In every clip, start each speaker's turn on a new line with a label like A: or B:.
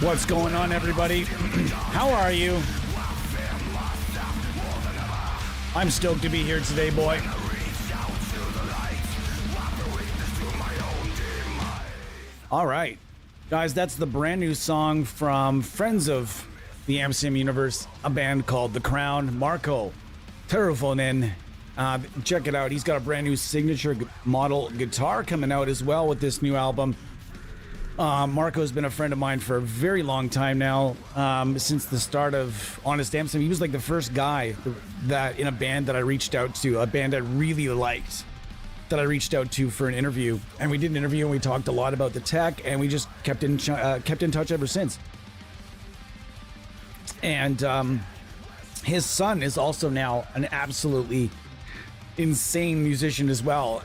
A: What's going on, everybody? How are you? I'm stoked to be here today, boy. All right, guys, that's the brand new song from friends of the Amsterdam Universe, a band called The Crown. Marco Tervonen. Check it out. He's got a brand new signature model guitar coming out as well with this new album. Marco's been a friend of mine for a very long time now, since the start of Honest Amsterdam. He was like the first guy that in a band that I reached out to, a band I really liked, that I reached out to for an interview. And we did an interview and we talked a lot about the tech, and we just kept in touch ever since. And his son is also now an absolutely insane musician as well.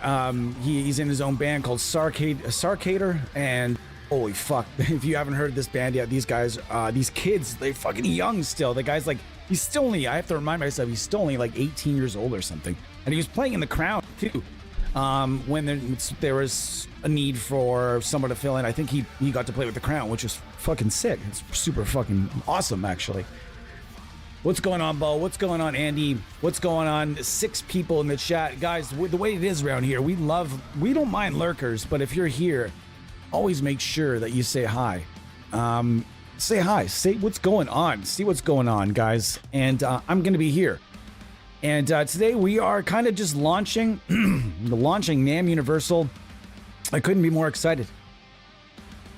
A: He's in his own band called Sarcator, and holy fuck, if you haven't heard this band yet, these guys, these kids, they're fucking young still. The guy's like, he's still only, I have to remind myself, he's still only like 18 years old or something. And he was playing in The Crown too, when there was a need for someone to fill in. I think he got to play with The Crown, which is fucking sick. It's super fucking awesome, actually. What's going on, Bo? What's going on, Andy? What's going on? 6 people in the chat. Guys, the way it is around here, we don't mind lurkers, but if you're here, always make sure that you say hi. Say hi. Say what's going on. See what's going on, guys. And I'm going to be here. And today we are kind of just launching NAMM Universal. I couldn't be more excited.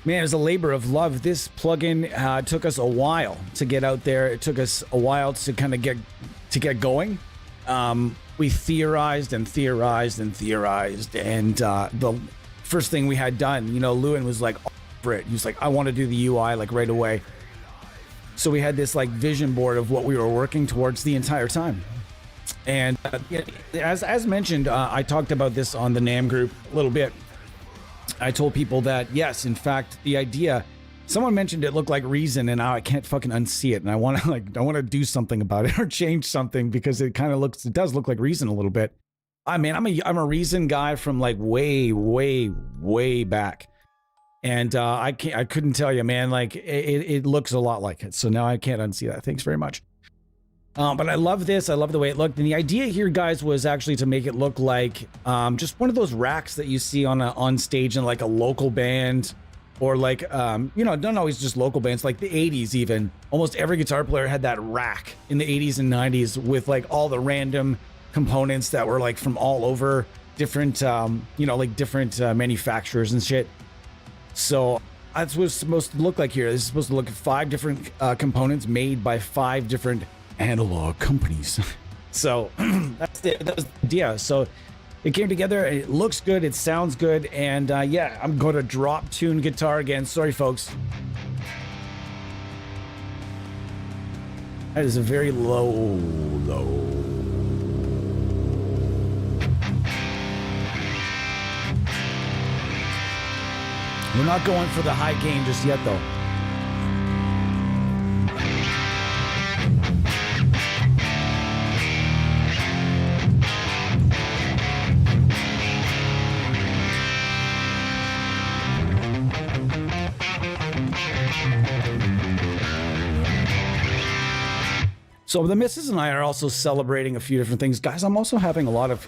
A: Man, it's a labor of love. This plugin took us a while to get out there. It took us a while to kind of get going. We theorized and theorized and theorized, and the first thing we had done, you know, Lewin was like, for it. He was like, I want to do the UI like right away. So we had this like vision board of what we were working towards the entire time. And as mentioned, I talked about this on the NAMM group a little bit. I told people that, yes, in fact, the idea, someone mentioned it looked like Reason, and now I can't fucking unsee it. And I want to do something about it or change something, because it does look like Reason a little bit. I'm a Reason guy from like way back. And I couldn't tell you, man, like it looks a lot like it. So now I can't unsee that. Thanks very much. But I love this. I love the way it looked. And the idea here, guys, was actually to make it look like just one of those racks that you see on stage in like a local band, or like, you know, don't always just local bands, like the 80s even. Almost every guitar player had that rack in the 80s and 90s with like all the random components that were like from all over different, you know, like different manufacturers and shit. So that's what it's supposed to look like here. This is supposed to look at 5 different components made by 5 different analog companies. So that was the idea. So it came together. It looks good. It sounds good. And yeah, I'm going to drop tune guitar again. Sorry, folks. That is a very low. We're not going for the high gain just yet, though. So the missus and I are also celebrating a few different things. Guys, I'm also having a lot of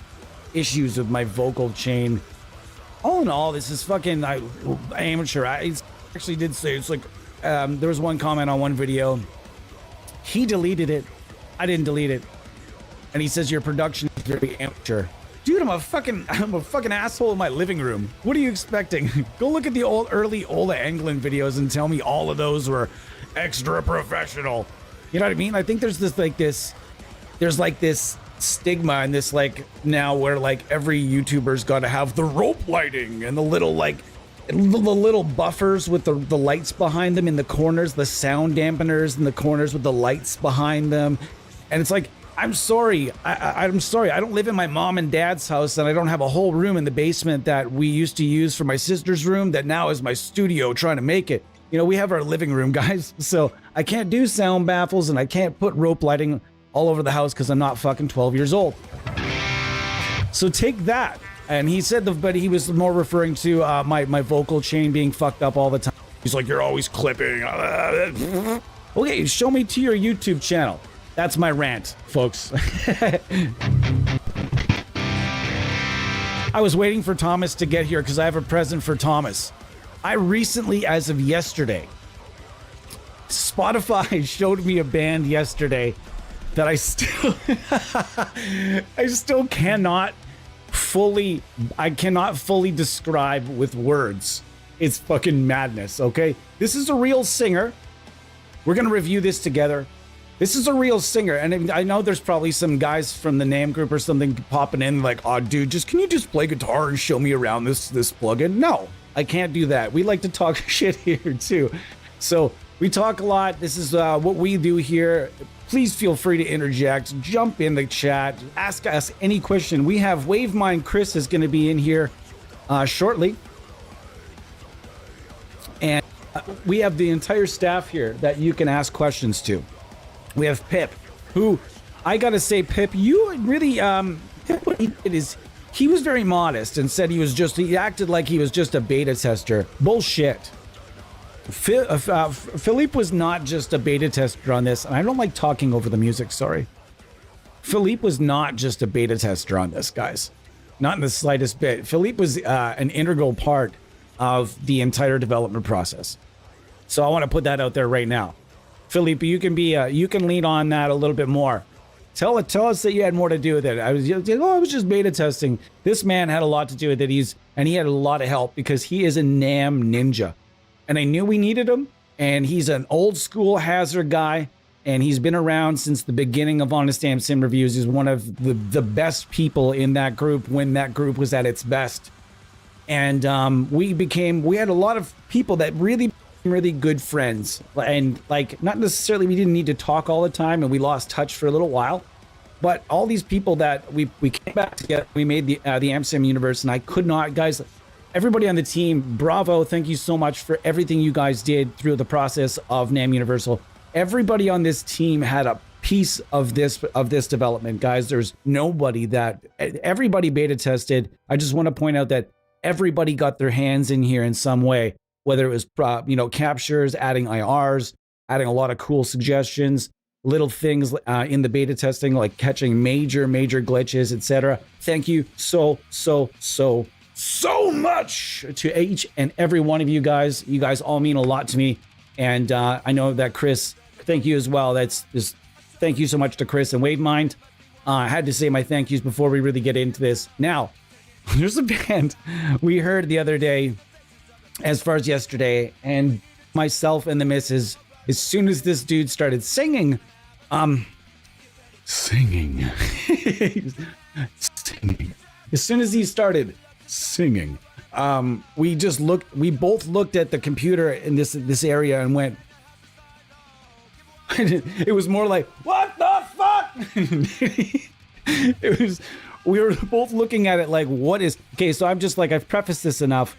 A: issues with my vocal chain. All in all, this is fucking amateur. I actually did say, it's like, there was one comment on one video. He deleted it. I didn't delete it. And he says, your production is very amateur. Dude, I'm a fucking asshole in my living room. What are you expecting? Go look at the early Ola Anglin videos and tell me all of those were extra professional. You know what I mean? I think there's this stigma and this like now where like every YouTuber's got to have the rope lighting and the little like the little buffers with the lights behind them in the corners, the sound dampeners in the corners with the lights behind them. And it's like, I'm sorry. I'm sorry. I don't live in my mom and dad's house, and I don't have a whole room in the basement that we used to use for my sister's room that now is my studio trying to make it. You know, we have our living room, guys. So I can't do sound baffles and I can't put rope lighting all over the house because I'm not fucking 12 years old. So take that. And he said, but he was more referring to my vocal chain being fucked up all the time. He's like, you're always clipping. Okay, show me to your YouTube channel. That's my rant, folks. I was waiting for Thomas to get here because I have a present for Thomas. I recently, as of yesterday, Spotify showed me a band yesterday that I still cannot fully describe with words. It's fucking madness, okay? This is a real singer. We're gonna review this together. This is a real singer, and I know there's probably some guys from the NAMM group or something popping in like, oh dude, can you just play guitar and show me around this plugin? No, I can't do that. We like to talk shit here too. So we talk a lot. This is what we do here. Please feel free to interject, jump in the chat, ask us any question. We have Wavemind Chris is gonna be in here shortly. And we have the entire staff here that you can ask questions to. We have Pip, who, I gotta say, Pip, you really, he was very modest and said he acted like he was just a beta tester. Bullshit. Philippe was not just a beta tester on this, and I don't like talking over the music, sorry. Philippe was not just a beta tester on this, guys. Not in the slightest bit. Philippe was an integral part of the entire development process. So I want to put that out there right now. Philippe, you can lean on that a little bit more. Tell us that you had more to do with it. I was just beta testing. This man had a lot to do with it. He had a lot of help because he is a NAMM ninja. And I knew we needed him. And he's an old school Hazard guy. And he's been around since the beginning of Honest Damn Sim Reviews. He's one of the best people in that group when that group was at its best. And we had a lot of people that really good friends, and like not necessarily we didn't need to talk all the time, and we lost touch for a little while, but all these people that we came back together, we made the AmSim universe. And I could not, guys, everybody on the team, bravo, thank you so much for everything you guys did through the process of NAMM Universal. Everybody on this team had a piece of this development, guys. There's nobody that everybody beta tested. I just want to point out that everybody got their hands in here in some way. Whether it was, captures, adding IRs, adding a lot of cool suggestions, little things in the beta testing, like catching major glitches, etc. Thank you so much to each and every one of you guys. You guys all mean a lot to me. And I know that Chris, thank you as well. Thank you so much to Chris and Wavemind. I had to say my thank yous before we really get into this. Now, there's a band we heard the other day, as far as yesterday, and myself and the missus, as soon as this dude started singing, singing. As soon as he started singing, we both looked at the computer in this area and went, it was more like, what the fuck? We were both looking at it like, what is, okay, so I'm just like, I've prefaced this enough.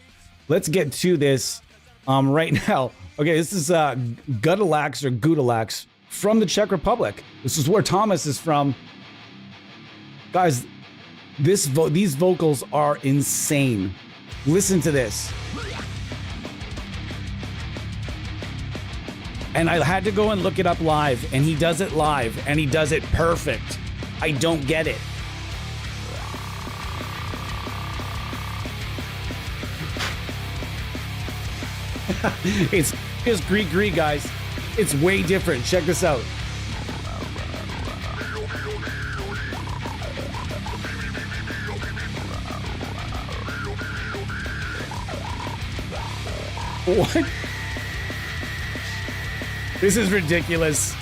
A: Let's get to this right now. Okay, this is Gudalax or Gudalax from the Czech Republic. This is where Thomas is from. Guys, these vocals are insane. Listen to this. And I had to go and look it up live, and he does it live, and he does it perfect. I don't get it. It's just Greek, guys. It's way different. Check this out. What? This is ridiculous.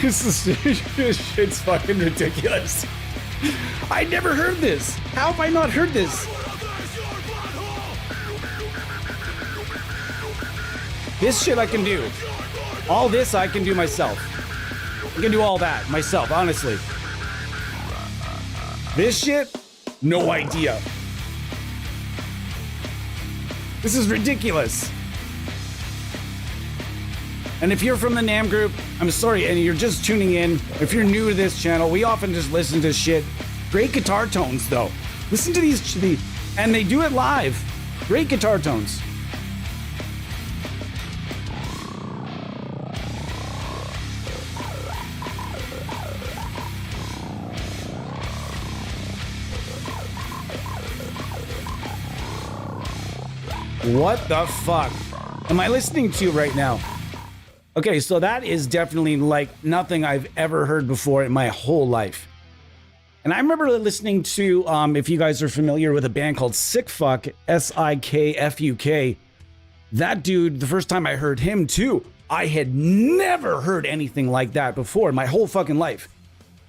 A: This shit's fucking ridiculous. I never heard this. How have I not heard this? This shit I can do. All this I can do myself. I can do all that myself, honestly. This shit, no idea. This is ridiculous. And if you're from the NAMM group, I'm sorry, and you're just tuning in, if you're new to this channel, we often just listen to shit. Great guitar tones, though. Listen to these, and they do it live. Great guitar tones. What the fuck am I listening to right now? Okay, so that is definitely like nothing I've ever heard before in my whole life. And I remember listening to, if you guys are familiar with a band called Sickfuck, Sikfuk. That dude, the first time I heard him too, I had never heard anything like that before in my whole fucking life.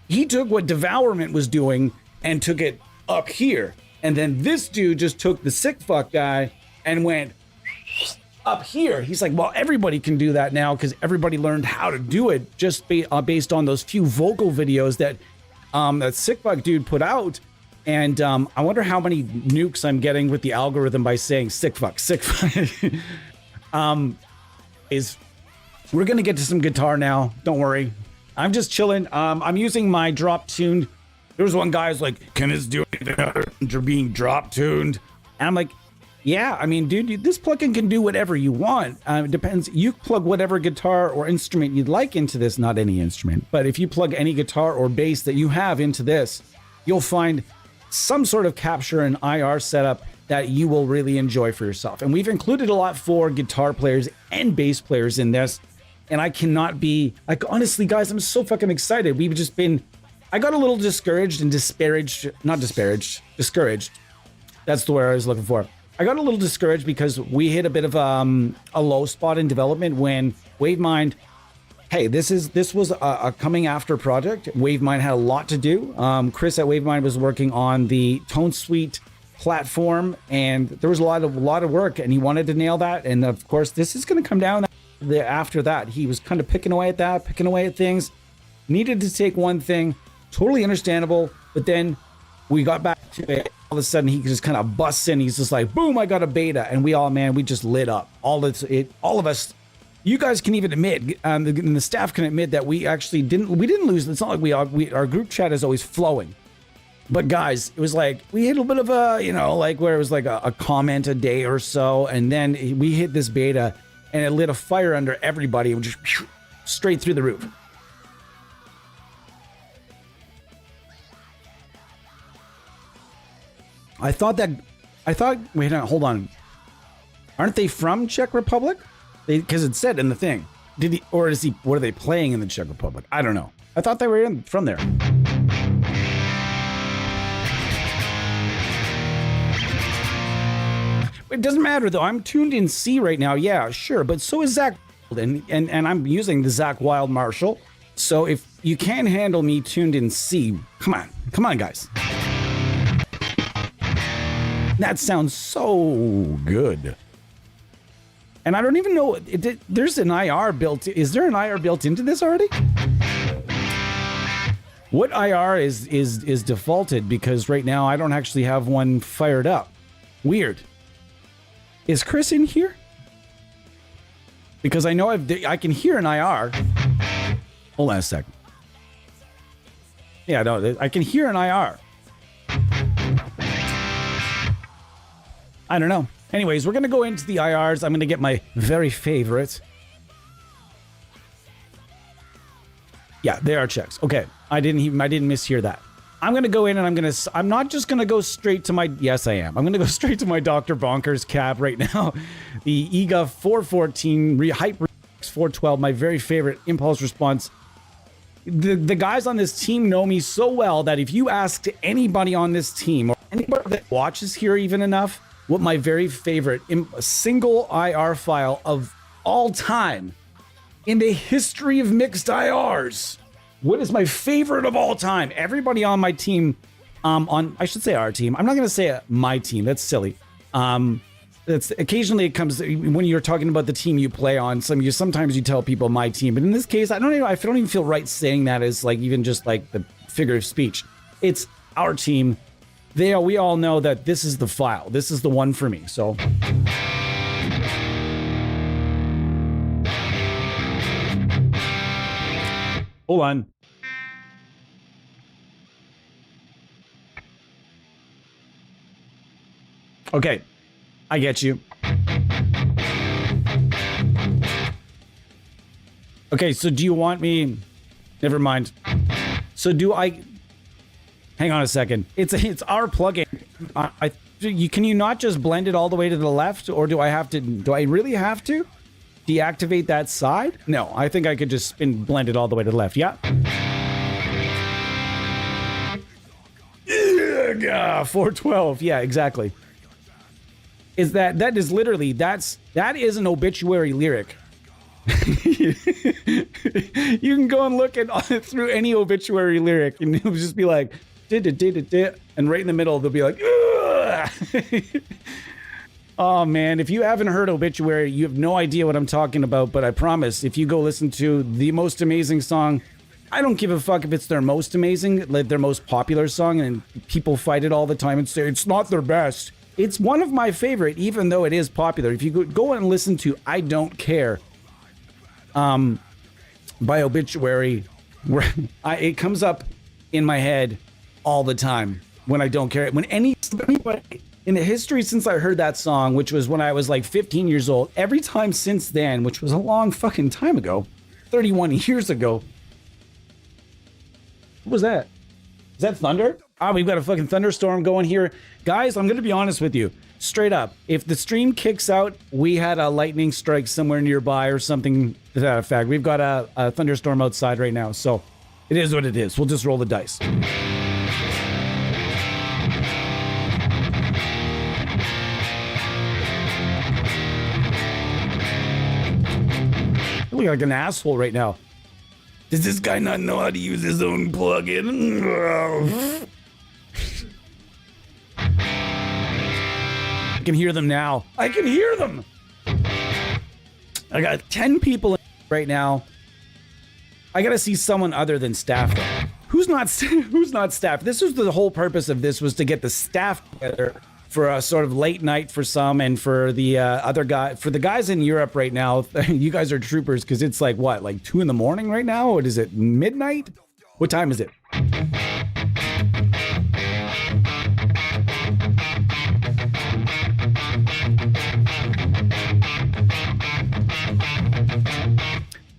A: He took what Devourment was doing and took it up here. And then this dude just took the Sickfuck guy and went up here. He's like, well, everybody can do that now because everybody learned how to do it just based on those few vocal videos that that Sickfuck dude put out. And I wonder how many nukes I'm getting with the algorithm by saying Sickfuck. We're gonna get to some guitar now. Don't worry. I'm just chilling. I'm using my drop tuned. There was one guy who's like, can this do anything other than being drop tuned? And I'm like, yeah, I mean, dude, this plugin can do whatever you want. It depends. You plug whatever guitar or instrument you'd like into this, not any instrument, but if you plug any guitar or bass that you have into this, you'll find some sort of capture and IR setup that you will really enjoy for yourself. And we've included a lot for guitar players and bass players in this. And I cannot be, like, honestly, guys, I'm so fucking excited. We've just been, I got a little discouraged and discouraged. That's the word I was looking for. I got a little discouraged because we hit a bit of a low spot in development when Wavemind, hey, this was a coming after project. Wavemind had a lot to do. Chris at Wavemind was working on the Tone Suite platform, and there was a lot of work, and he wanted to nail that. And of course, this is going to come down after that. He was kind of picking away at things. Needed to take one thing, totally understandable. But then we got back to it. All of a sudden, he just kind of busts in. He's just like, boom, I got a beta. And we just lit up. All of us, you guys can even admit, and the staff can admit that we actually didn't lose. It's not like our group chat is always flowing. But guys, it was like, we hit a bit of a, like where it was like a comment a day or so. And then we hit this beta and it lit a fire under everybody and just straight through the roof. Wait, hold on. Aren't they from Czech Republic? Because it said in the thing. What are they playing in the Czech Republic? I don't know. I thought they were from there. It doesn't matter though. I'm tuned in C right now. Yeah, sure. But so is Zach. And I'm using the Zach Wild Marshall. So if you can handle me tuned in C, come on, guys. That sounds so good. And I don't even know, there's an IR built. Is there an IR built into this already? What IR is defaulted? Because right now I don't actually have one fired up. Weird. Is Chris in here? Because I know I can hear an IR. Hold on a second. Yeah, no, I can hear an IR. I don't know. Anyways, we're going to go into the IRs. I'm going to get my very favorite. Yeah, they are checks. Okay. I didn't mishear that. I'm going to go in and I'm not just going to go straight to my, yes, I am. I'm going to go straight to my Dr. Bonkers cab right now. The EGA 414 Hyper 412, my very favorite impulse response. The guys on this team know me so well that if you ask anybody on this team or anybody that watches here even enough, what my very favorite single IR file of all time in the history of mixed IRs. What is my favorite of all time? Everybody on my team, I should say our team. I'm not going to say my team. That's silly. That's occasionally it comes when you're talking about the team you play on. Sometimes you tell people my team, but in this case, I don't even feel right saying that as like even just like the figure of speech. It's our team. We all know that this is the file. This is the one for me. So. Hold on. Okay. I get you. Okay, so do you want me... Never mind. So do I... Hang on a second. It's our plugin. can you not just blend it all the way to the left, or do I really have to deactivate that side? No, I think I could just blend it all the way to the left. Yeah. 412. Yeah, exactly. That is an obituary lyric. You can go and look at through any obituary lyric, and it'll just be like, and right in the middle they'll be like, oh man, if you haven't heard obituary, you have no idea what I'm talking about. But I promise, if you go listen to the most amazing song, I don't give a fuck if it's their most amazing, like their most popular song, and people fight it all the time and say it's not their best. It's one of my favorite, even though it is popular. If you go and listen to I Don't Care by Obituary, where it comes up in my head all the time when I don't care. When anybody in the history since I heard that song, which was when I was like 15 years old, every time since then, which was a long fucking time ago, 31 years ago. What was that? Is that thunder? We've got a fucking thunderstorm going here. Guys, I'm going to be honest with you. Straight up. If the stream kicks out, we had a lightning strike somewhere nearby or something to that effect. We've got a thunderstorm outside right now. So it is what it is. We'll just roll the dice. I look like an asshole right now. Does this guy not know how to use his own plugin? I can hear them now. I can hear them. I got 10 people right now. I gotta see someone other than staff though. Who's not staff? This was the whole purpose of this, was to get the staff together for a sort of late night for some, and for the other guy, for the guys in Europe right now. You guys are troopers, because it's like what, like 2 in the morning right now? What is it, midnight? What time is it?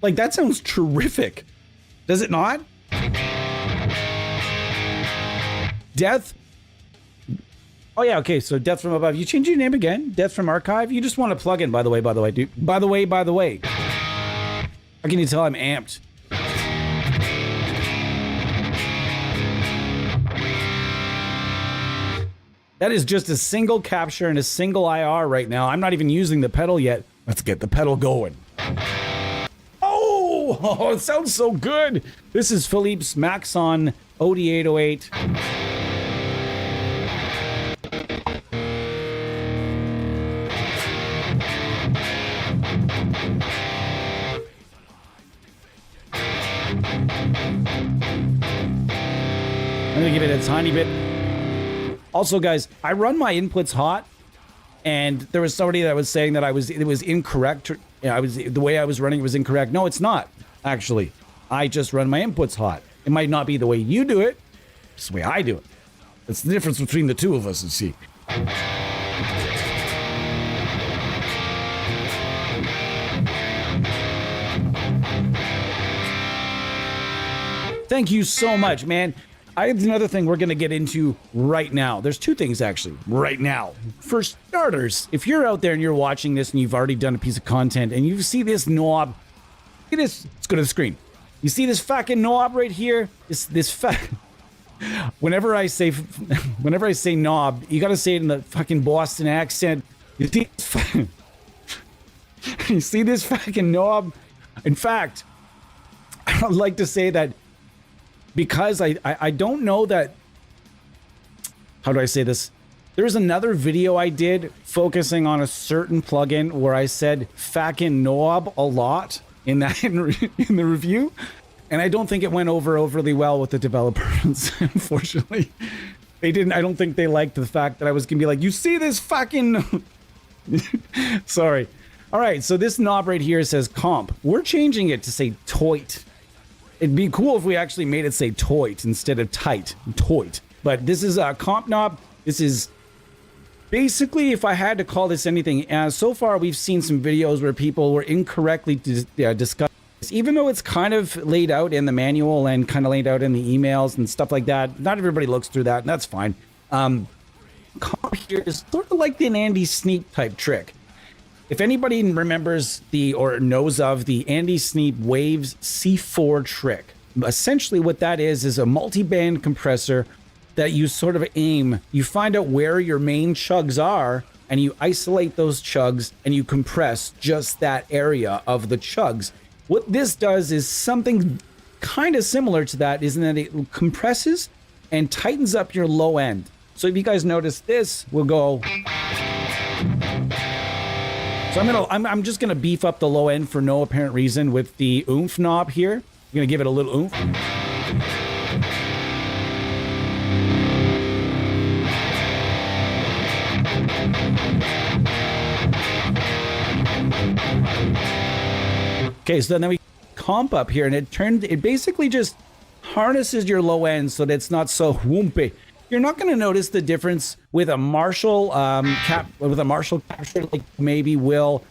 A: Like, that sounds terrific. Does it not? Death. Oh yeah, okay, so Death from Above. You changed your name again? Death from Archive? You just want to plug in, by the way, dude. By the way. How can you tell I'm amped? That is just a single capture and a single IR right now. I'm not even using the pedal yet. Let's get the pedal going. Oh, it sounds so good. This is Philippe's Maxon E38. I'm gonna give it a tiny bit. Also, guys, I run my inputs hot, and there was somebody that was saying that it was incorrect. The way I was running it was incorrect. No, it's not, actually. I just run my inputs hot. It might not be the way you do it. It's the way I do it. It's the difference between the two of us, you see. Thank you so much, man. I have another thing we're going to get into right now. There's two things, actually, right now. For starters, if you're out there and you're watching this and you've already done a piece of content and you see this knob, look at this. Let's go to the screen. You see this fucking knob right here? Whenever I say knob, you got to say it in the fucking Boston accent. You see this fucking knob? In fact, I'd like to say that, because I don't know that, how do I say this? There's another video I did focusing on a certain plugin where I said fucking knob a lot in the review, and I don't think it went over overly well with the developers. Unfortunately, they didn't. I don't think they liked the fact that I was gonna be like, you see this fucking. Sorry. All right, so this knob right here says comp. We're changing it to say toit. It'd be cool if we actually made it say toit instead of tight. Toit. But this is a comp knob. This is basically, if I had to call this anything, so far we've seen some videos where people were incorrectly discussing this, even though it's kind of laid out in the manual and kind of laid out in the emails and stuff like that. Not everybody looks through that, and that's fine. comp here is sort of like an Andy Sneap type trick. If anybody remembers or knows of the Andy Sneap Waves C4 trick, essentially what that is a multi-band compressor that you sort of aim. You find out where your main chugs are, and you isolate those chugs, and you compress just that area of the chugs. What this does is something kind of similar to that, is that it compresses and tightens up your low end. So if you guys notice this, we'll go. So I'm just gonna beef up the low end for no apparent reason with the oomph knob here. I'm gonna give it a little oomph. Okay, so then we comp up here, and it basically just harnesses your low end so that it's not so whoompy. You're not going to notice the difference with a Marshall capture like maybe will.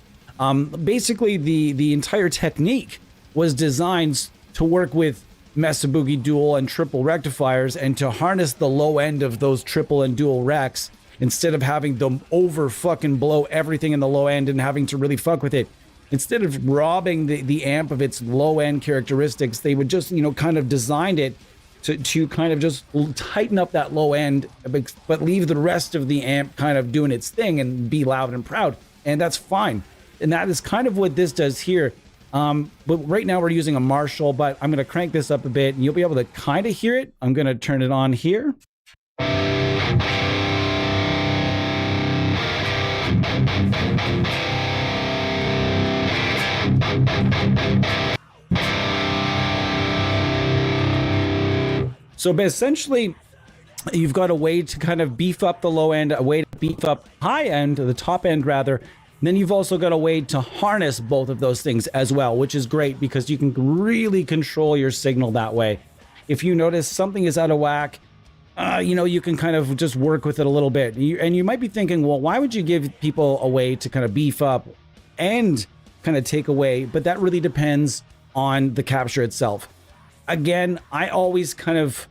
A: Basically, the entire technique was designed to work with Mesa Boogie dual and triple rectifiers and to harness the low end of those triple and dual recs instead of having them over fucking blow everything in the low end and having to really fuck with it. Instead of robbing the amp of its low end characteristics, they would just, kind of designed it to kind of just tighten up that low end, but leave the rest of the amp kind of doing its thing and be loud and proud. And that's fine. And that is kind of what this does here. But right now we're using a Marshall, but I'm going to crank this up a bit and you'll be able to kind of hear it. I'm going to turn it on here. So essentially, you've got a way to kind of beef up the low end, a way to beef up high end, the top end rather. And then you've also got a way to harness both of those things as well, which is great because you can really control your signal that way. If you notice something is out of whack, you can kind of just work with it a little bit. And you might be thinking, well, why would you give people a way to kind of beef up and kind of take away? But that really depends on the capture itself. Again, I always kind of,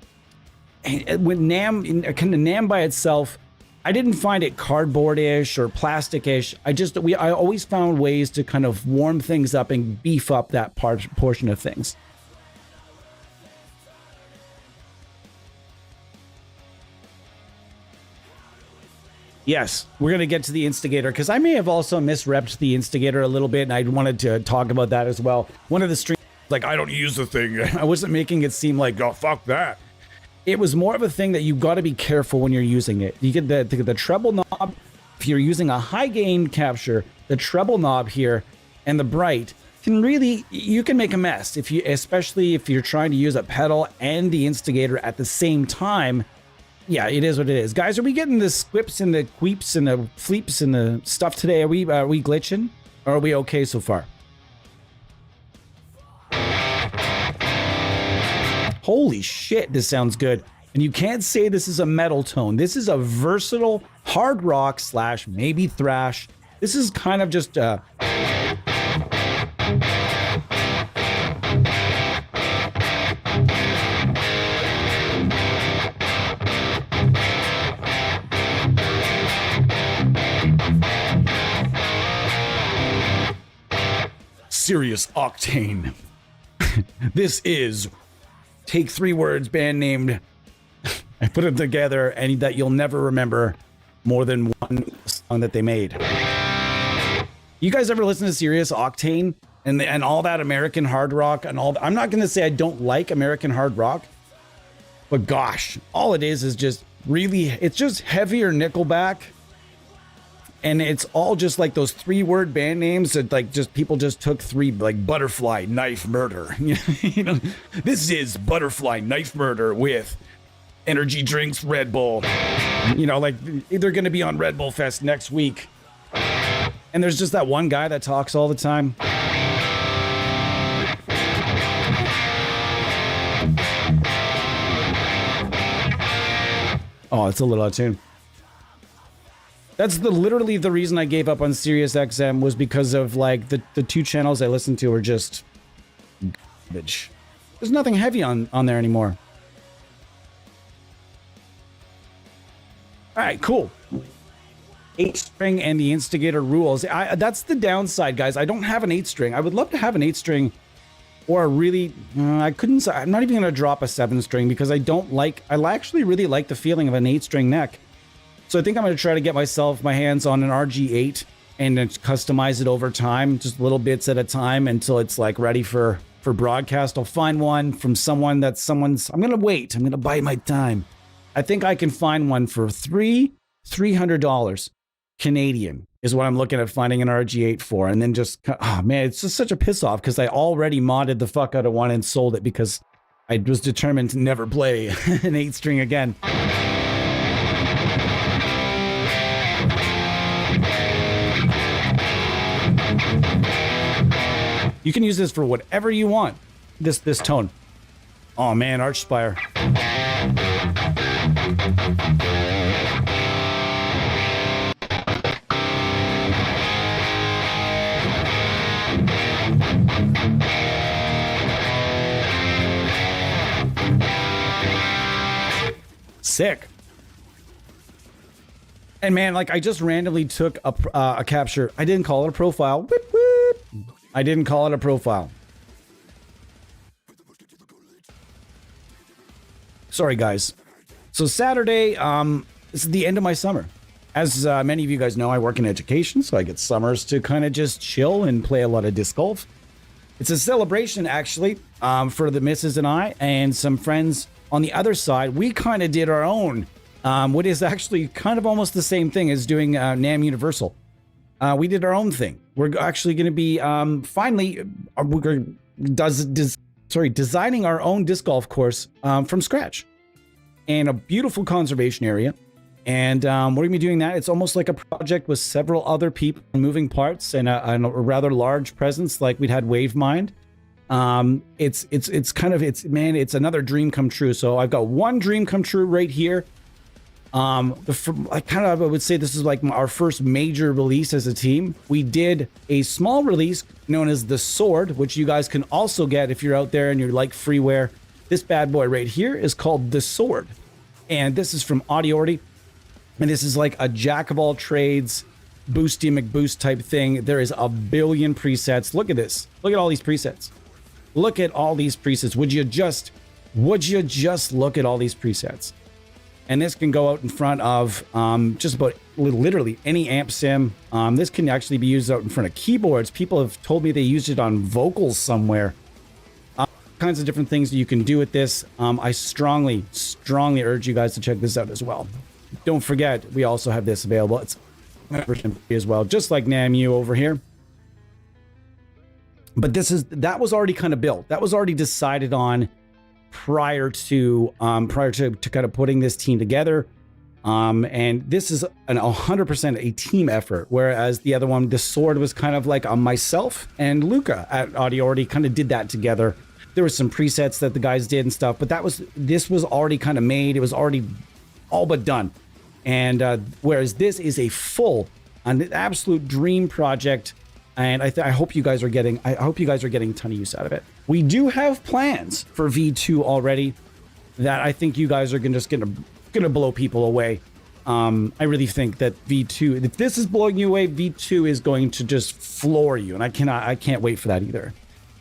A: with NAMM by itself, I didn't find it cardboard-ish or plastic-ish. I always found ways to kind of warm things up and beef up that portion of things. Yes, we're going to get to the Instigator because I may have also misrepped the Instigator a little bit, and I wanted to talk about that as well. One of the streams, like, I don't use the thing. I wasn't making it seem like, oh, fuck that. It was more of a thing that you got to be careful when you're using it. You get the treble knob. If you're using a high gain capture, the treble knob here and the bright you can make a mess especially if you're trying to use a pedal and the Instigator at the same time. Yeah, it is what it is. Guys, are we getting the squips and the queeps and the fleeps and the stuff today? Are we glitching? Or are we okay so far? Holy shit, this sounds good. And you can't say this is a metal tone. This is a versatile hard rock / maybe thrash. This is kind of just Serious Octane. This is take 3 words, band named. I put them together, and that you'll never remember more than one song that they made. You guys ever listen to Serious Octane and all that American hard rock and all? I'm not going to say I don't like American hard rock, but gosh, all it is just really, it's just heavier Nickelback. And it's all just like those 3-word band names that like just people just took 3, like Butterfly Knife Murder. This is Butterfly Knife Murder with energy drinks, Red Bull. Like they're going to be on Red Bull Fest next week. And there's just that one guy that talks all the time. Oh, it's a little out of tune. That's literally the reason I gave up on Sirius XM was because of like the 2 channels I listened to are just garbage. There's nothing heavy on there anymore. All right, cool. 8 string and the instigator rules. That's the downside, guys. I don't have an 8 string. I would love to have an 8 string or a really, I couldn't, I'm not even going to drop a 7 string because I actually really like the feeling of an 8 string neck. So I think I'm going to try to get my hands on an RG8 and then customize it over time, just little bits at a time until it's like ready for broadcast. I'll find one from I'm going to wait. I'm going to bide my time. I think I can find one for $300 Canadian is what I'm looking at finding an RG8 for. And then just, oh man, it's just such a piss off because I already modded the fuck out of one and sold it because I was determined to never play an 8 string again. You can use this for whatever you want. This tone. Oh man, Archspire. Sick. And man, like I just randomly took a capture. I didn't call it a profile. Whip, whip. I didn't call it a profile. Sorry, guys. So Saturday, this is the end of my summer. As many of you guys know, I work in education, so I get summers to kind of just chill and play a lot of disc golf. It's a celebration, actually, for the missus and I, and some friends on the other side. We kind of did our own, what is actually kind of almost the same thing as doing NAMM Universal. We did our own thing. We're actually going to be designing our own disc golf course from scratch in a beautiful conservation area. And we're going to be doing that. It's almost like a project with several other people and moving parts and a rather large presence like we'd had Wavemind. It's another dream come true. So I've got one dream come true right here. I would say this is like our first major release as a team. We did a small release known as the Sword, which you guys can also get if you're out there and you like freeware. This bad boy right here is called the Sword. And this is from Audiority. And this is like a jack of all trades, boosty McBoost type thing. There is a billion presets. Look at this. Look at all these presets. Look at all these presets. Would you just look at all these presets? And this can go out in front of just about literally any amp sim. This can actually be used out in front of keyboards. People have told me they used it on vocals somewhere. Kinds of different things that you can do with this. I strongly urge you guys to check this out as well. Don't forget, we also have this available. It's version free as well, just like NAMU over here. But that was already kind of built. That was already decided on prior to kind of putting this team together. And this is 100% a team effort, whereas the other one, the Sword, was kind of like myself and Luca at Audiority kind of did that together. There were some presets that the guys did and stuff, but this was already kind of made. It was already all but done. And whereas this is an absolute dream project. And I hope you guys are getting a ton of use out of it. We do have plans for V2 already that I think you guys are gonna blow people away. I really think that V2, if this is blowing you away, V2 is going to just floor you, and I can't wait for that either.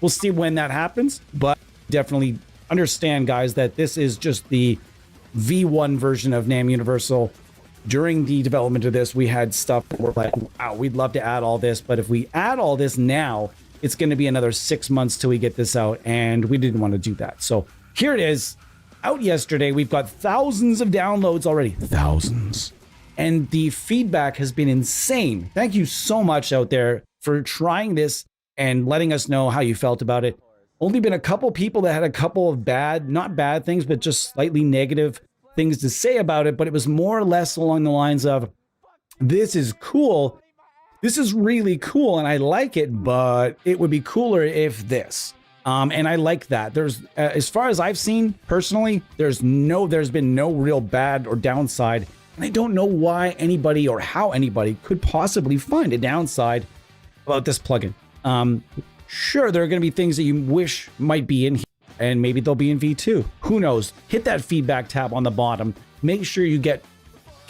A: We'll see when that happens, but definitely understand, guys, that this is just the V1 version of NAMM Universal. During the development of this, we had stuff that we're like, wow, we'd love to add all this, but if we add all this now, it's going to be another 6 months till we get this out, and we didn't want to do that. So here it is, out yesterday. We've got thousands of downloads already. Thousands. And the feedback has been insane. Thank you so much out there for trying this and letting us know how you felt about it. Only been a couple people that had a couple of not bad things, but just slightly negative things to say about it, but it was more or less along the lines of, this is cool, this is really cool, and I like it, but it would be cooler if this. And I like that. There's, as far as I've seen personally, there's been no real bad or downside, and I don't know why anybody or how anybody could possibly find a downside about this plugin. Sure, there are going to be things that you wish might be in here, and maybe they'll be in V2. Who knows? Hit that feedback tab on the bottom. Make sure you get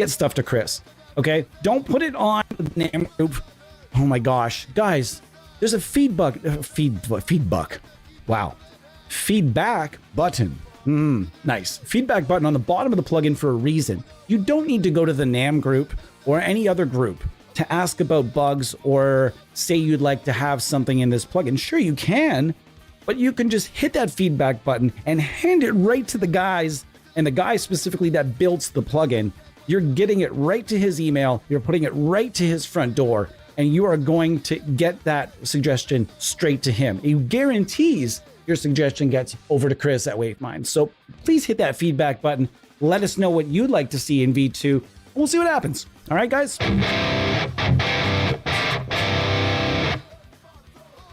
A: stuff to Chris. Okay, don't put it on the NAM group. Oh my gosh, guys, there's a feedback button. Nice. Feedback button on the bottom of the plugin for a reason. You don't need to go to the NAM group or any other group to ask about bugs or say you'd like to have something in this plugin. Sure, you can, but you can just hit that feedback button and hand it right to the guys, and the guy specifically that builds the plugin. You're getting it right to his email. You're putting it right to his front door, and you are going to get that suggestion straight to him. He guarantees your suggestion gets over to Chris at Wavemind. So please hit that feedback button. Let us know what you'd like to see in V2. We'll see what happens. All right, guys?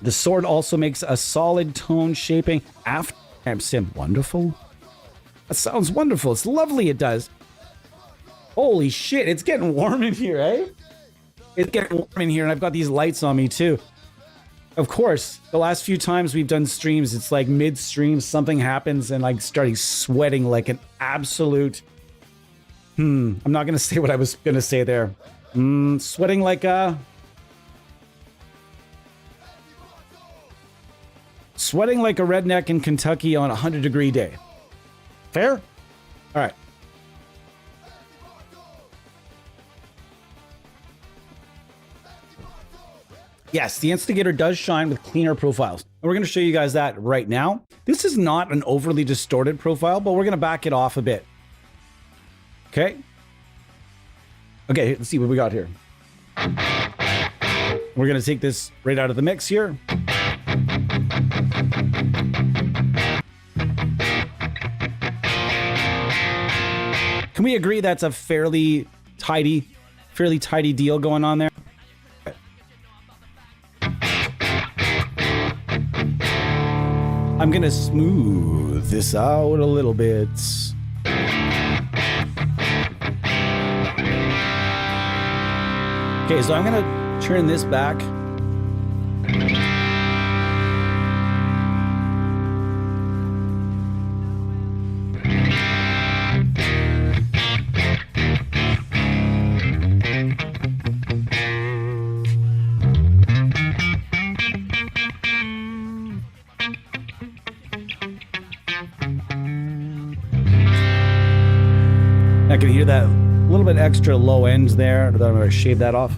A: The sword also makes a solid tone shaping after amp sim. Wonderful. That sounds wonderful. It's lovely, it does. Holy shit, it's getting warm in here, eh? It's getting warm in here, and I've got these lights on me too. Of course, the last few times we've done streams, it's like mid-stream, something happens and like starting sweating like an absolute... I'm not going to say what I was going to say there. Sweating like a... Sweating like a redneck in Kentucky on a 100-degree day. Fair? All right. Yes, the Instigator does shine with cleaner profiles. And we're going to show you guys that right now. This is not an overly distorted profile, but we're going to back it off a bit. Okay. Okay, let's see what we got here. We're going to take this right out of the mix here. Can we agree that's a fairly tidy deal going on there? I'm gonna smooth this out a little bit. Okay, so I'm gonna turn this back. I can hear that little bit extra low end there. I'm going to shave that off.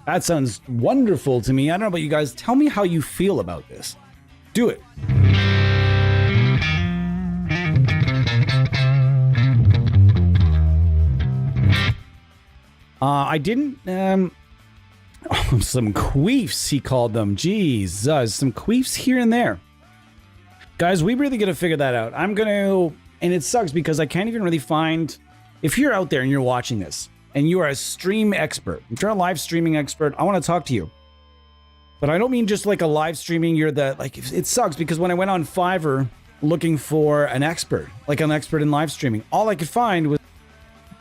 A: That sounds wonderful to me. I don't know about you guys. Tell me how you feel about this. Do it. I didn't... some queefs, he called them. Jesus, some queefs here and there. Guys, we really got to figure that out. I'm going to... And it sucks because I can't even really find... If you're out there and you're watching this, and you are a stream expert, if you're a live streaming expert, I want to talk to you. But I don't mean just like a live streaming, you're the, like, it sucks because when I went on Fiverr looking for an expert, like an expert in live streaming, all I could find was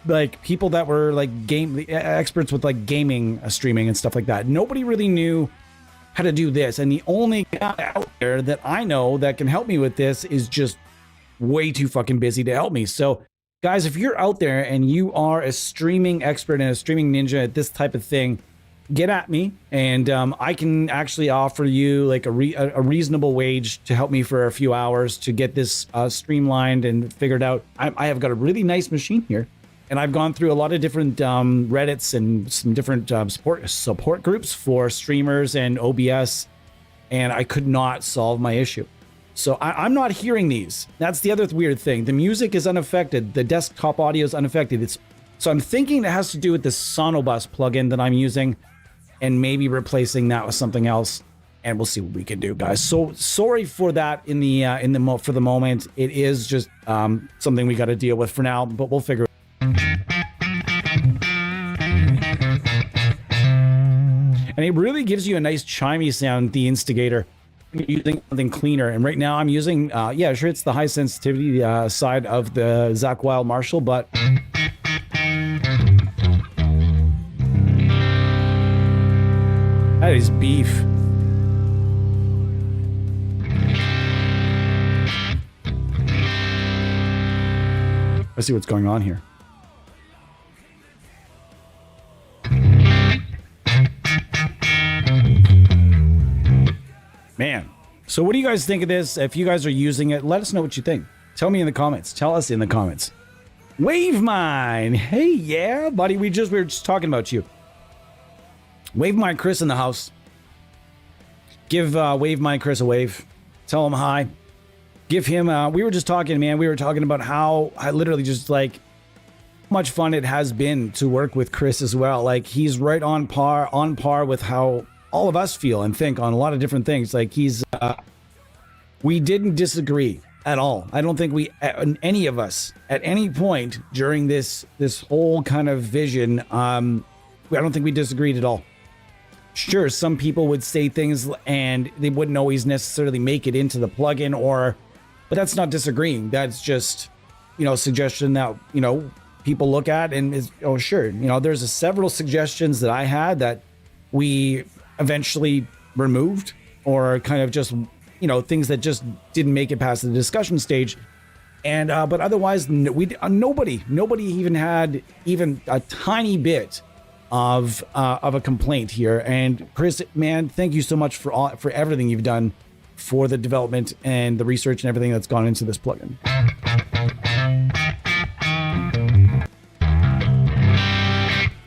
A: like people that were like experts with like gaming, streaming and stuff like that. Nobody really knew how to do this. And the only guy out there that I know that can help me with this is just way too fucking busy to help me. So guys, if you're out there and you are a streaming expert and a streaming ninja at this type of thing, get at me, and I can actually offer you like a reasonable wage to help me for a few hours to get this streamlined and figured out. I have got a really nice machine here, and I've gone through a lot of different Reddits and some different support groups for streamers and OBS, and I could not solve my issue. So I'm not hearing these. That's the other weird thing. The music is unaffected. The desktop audio is unaffected. So I'm thinking it has to do with this Sonobus plugin that I'm using and maybe replacing that with something else. And we'll see what we can do, guys. So sorry for that for the moment. It is just something we got to deal with for now, but we'll figure it out. And it really gives you a nice chimey sound, the Instigator. You're using something cleaner. And right now I'm using, yeah, sure, it's the high sensitivity side of the Zakk Wylde Marshall, but that is beef. Let's see what's going on here. Man. So what do you guys think of this? If you guys are using it, let us know what you think. Tell me in the comments. Tell us in the comments. Wavemine. Hey, yeah, buddy. We were just talking about you. Wavemine Chris in the house. Give Wavemine Chris a wave. Tell him hi. Give him, we were just talking, man. We were talking about how I literally just like much fun it has been to work with Chris as well. Like he's right on par with how all of us feel and think on a lot of different things. Like he's, we didn't disagree at all. I don't think any of us at any point during this whole kind of vision, I don't think we disagreed at all. Sure, some people would say things and they wouldn't always necessarily make it into the plugin but that's not disagreeing. That's just, suggestion that, people look at and is, oh, sure. There's several suggestions that I had that we eventually removed or kind of just, things that just didn't make it past the discussion stage. And, but otherwise, nobody even had even a tiny bit of a complaint here. And Chris, man, thank you so much for everything you've done for the development and the research and everything that's gone into this plugin.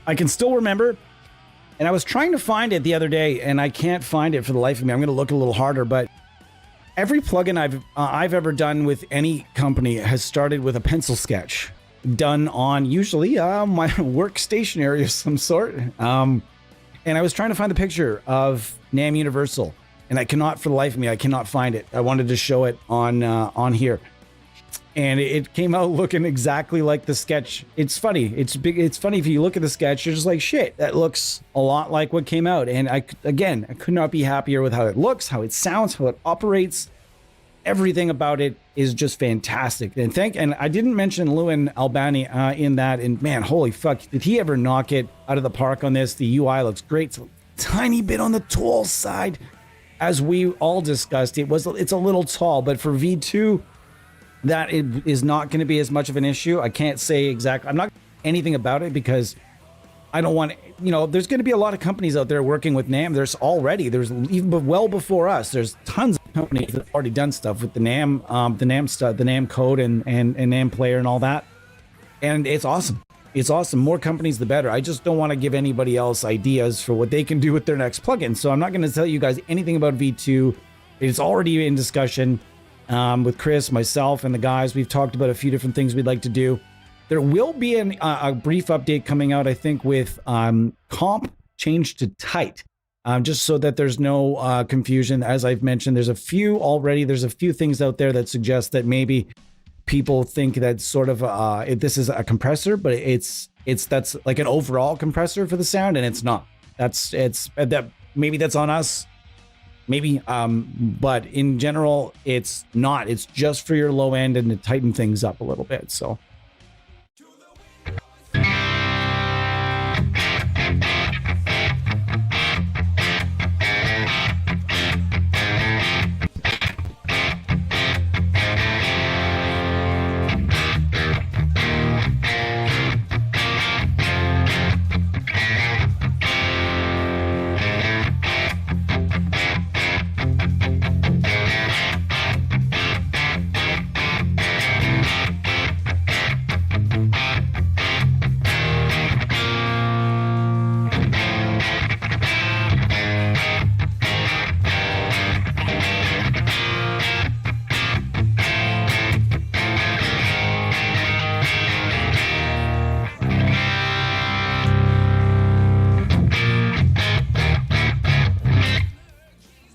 A: I can still remember, and I was trying to find it the other day, and I can't find it for the life of me. I'm going to look a little harder, but every plugin I've ever done with any company has started with a pencil sketch done on usually my workstation area of some sort. And I was trying to find the picture of NAMM Universal. And I cannot, for the life of me, I cannot find it. I wanted to show it on here, and it came out looking exactly like the sketch. It's funny. It's big. It's funny if you look at the sketch, you're just like, shit, that looks a lot like what came out. And I could not be happier with how it looks, how it sounds, how it operates. Everything about it is just fantastic. And I didn't mention Lewin Albani in that. And man, holy fuck, did he ever knock it out of the park on this? The UI looks great. It's a tiny bit on the tall side. As we all discussed, it's a little tall, but for V2, that it is not going to be as much of an issue. I can't say exactly. I'm not anything about it because I don't want, there's going to be a lot of companies out there working with NAMM. There's even well before us, there's tons of companies that have already done stuff with the NAMM stuff, the NAMM code and NAMM player and all that. And it's awesome. It's awesome. More companies, the better. I just don't want to give anybody else ideas for what they can do with their next plugin. So I'm not going to tell you guys anything about V2. It's already in discussion with Chris, myself, and the guys. We've talked about a few different things we'd like to do. There will be a brief update coming out, I think, with comp changed to tight, just so that there's no confusion. As I've mentioned, there's a few things out there that suggest that maybe people think that sort of this is a compressor, but that's like an overall compressor for the sound, and it's not. Maybe that's on us, maybe, but in general, it's not. It's just for your low end and to tighten things up a little bit. So.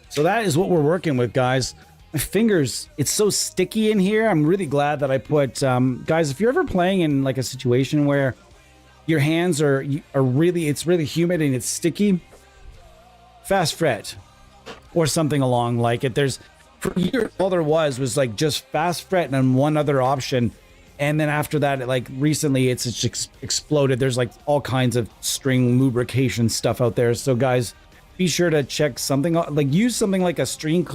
A: So that is what we're working with, guys. My fingers, it's so sticky in here. I'm really glad that I put, guys, if you're ever playing in like a situation where your hands are really, it's really humid and it's sticky, fast fret or something along like it. There's for years all there was like just fast fret and one other option, and then after that, like recently, it's just exploded. There's like all kinds of string lubrication stuff out there. So guys, be sure to check something like use something like a string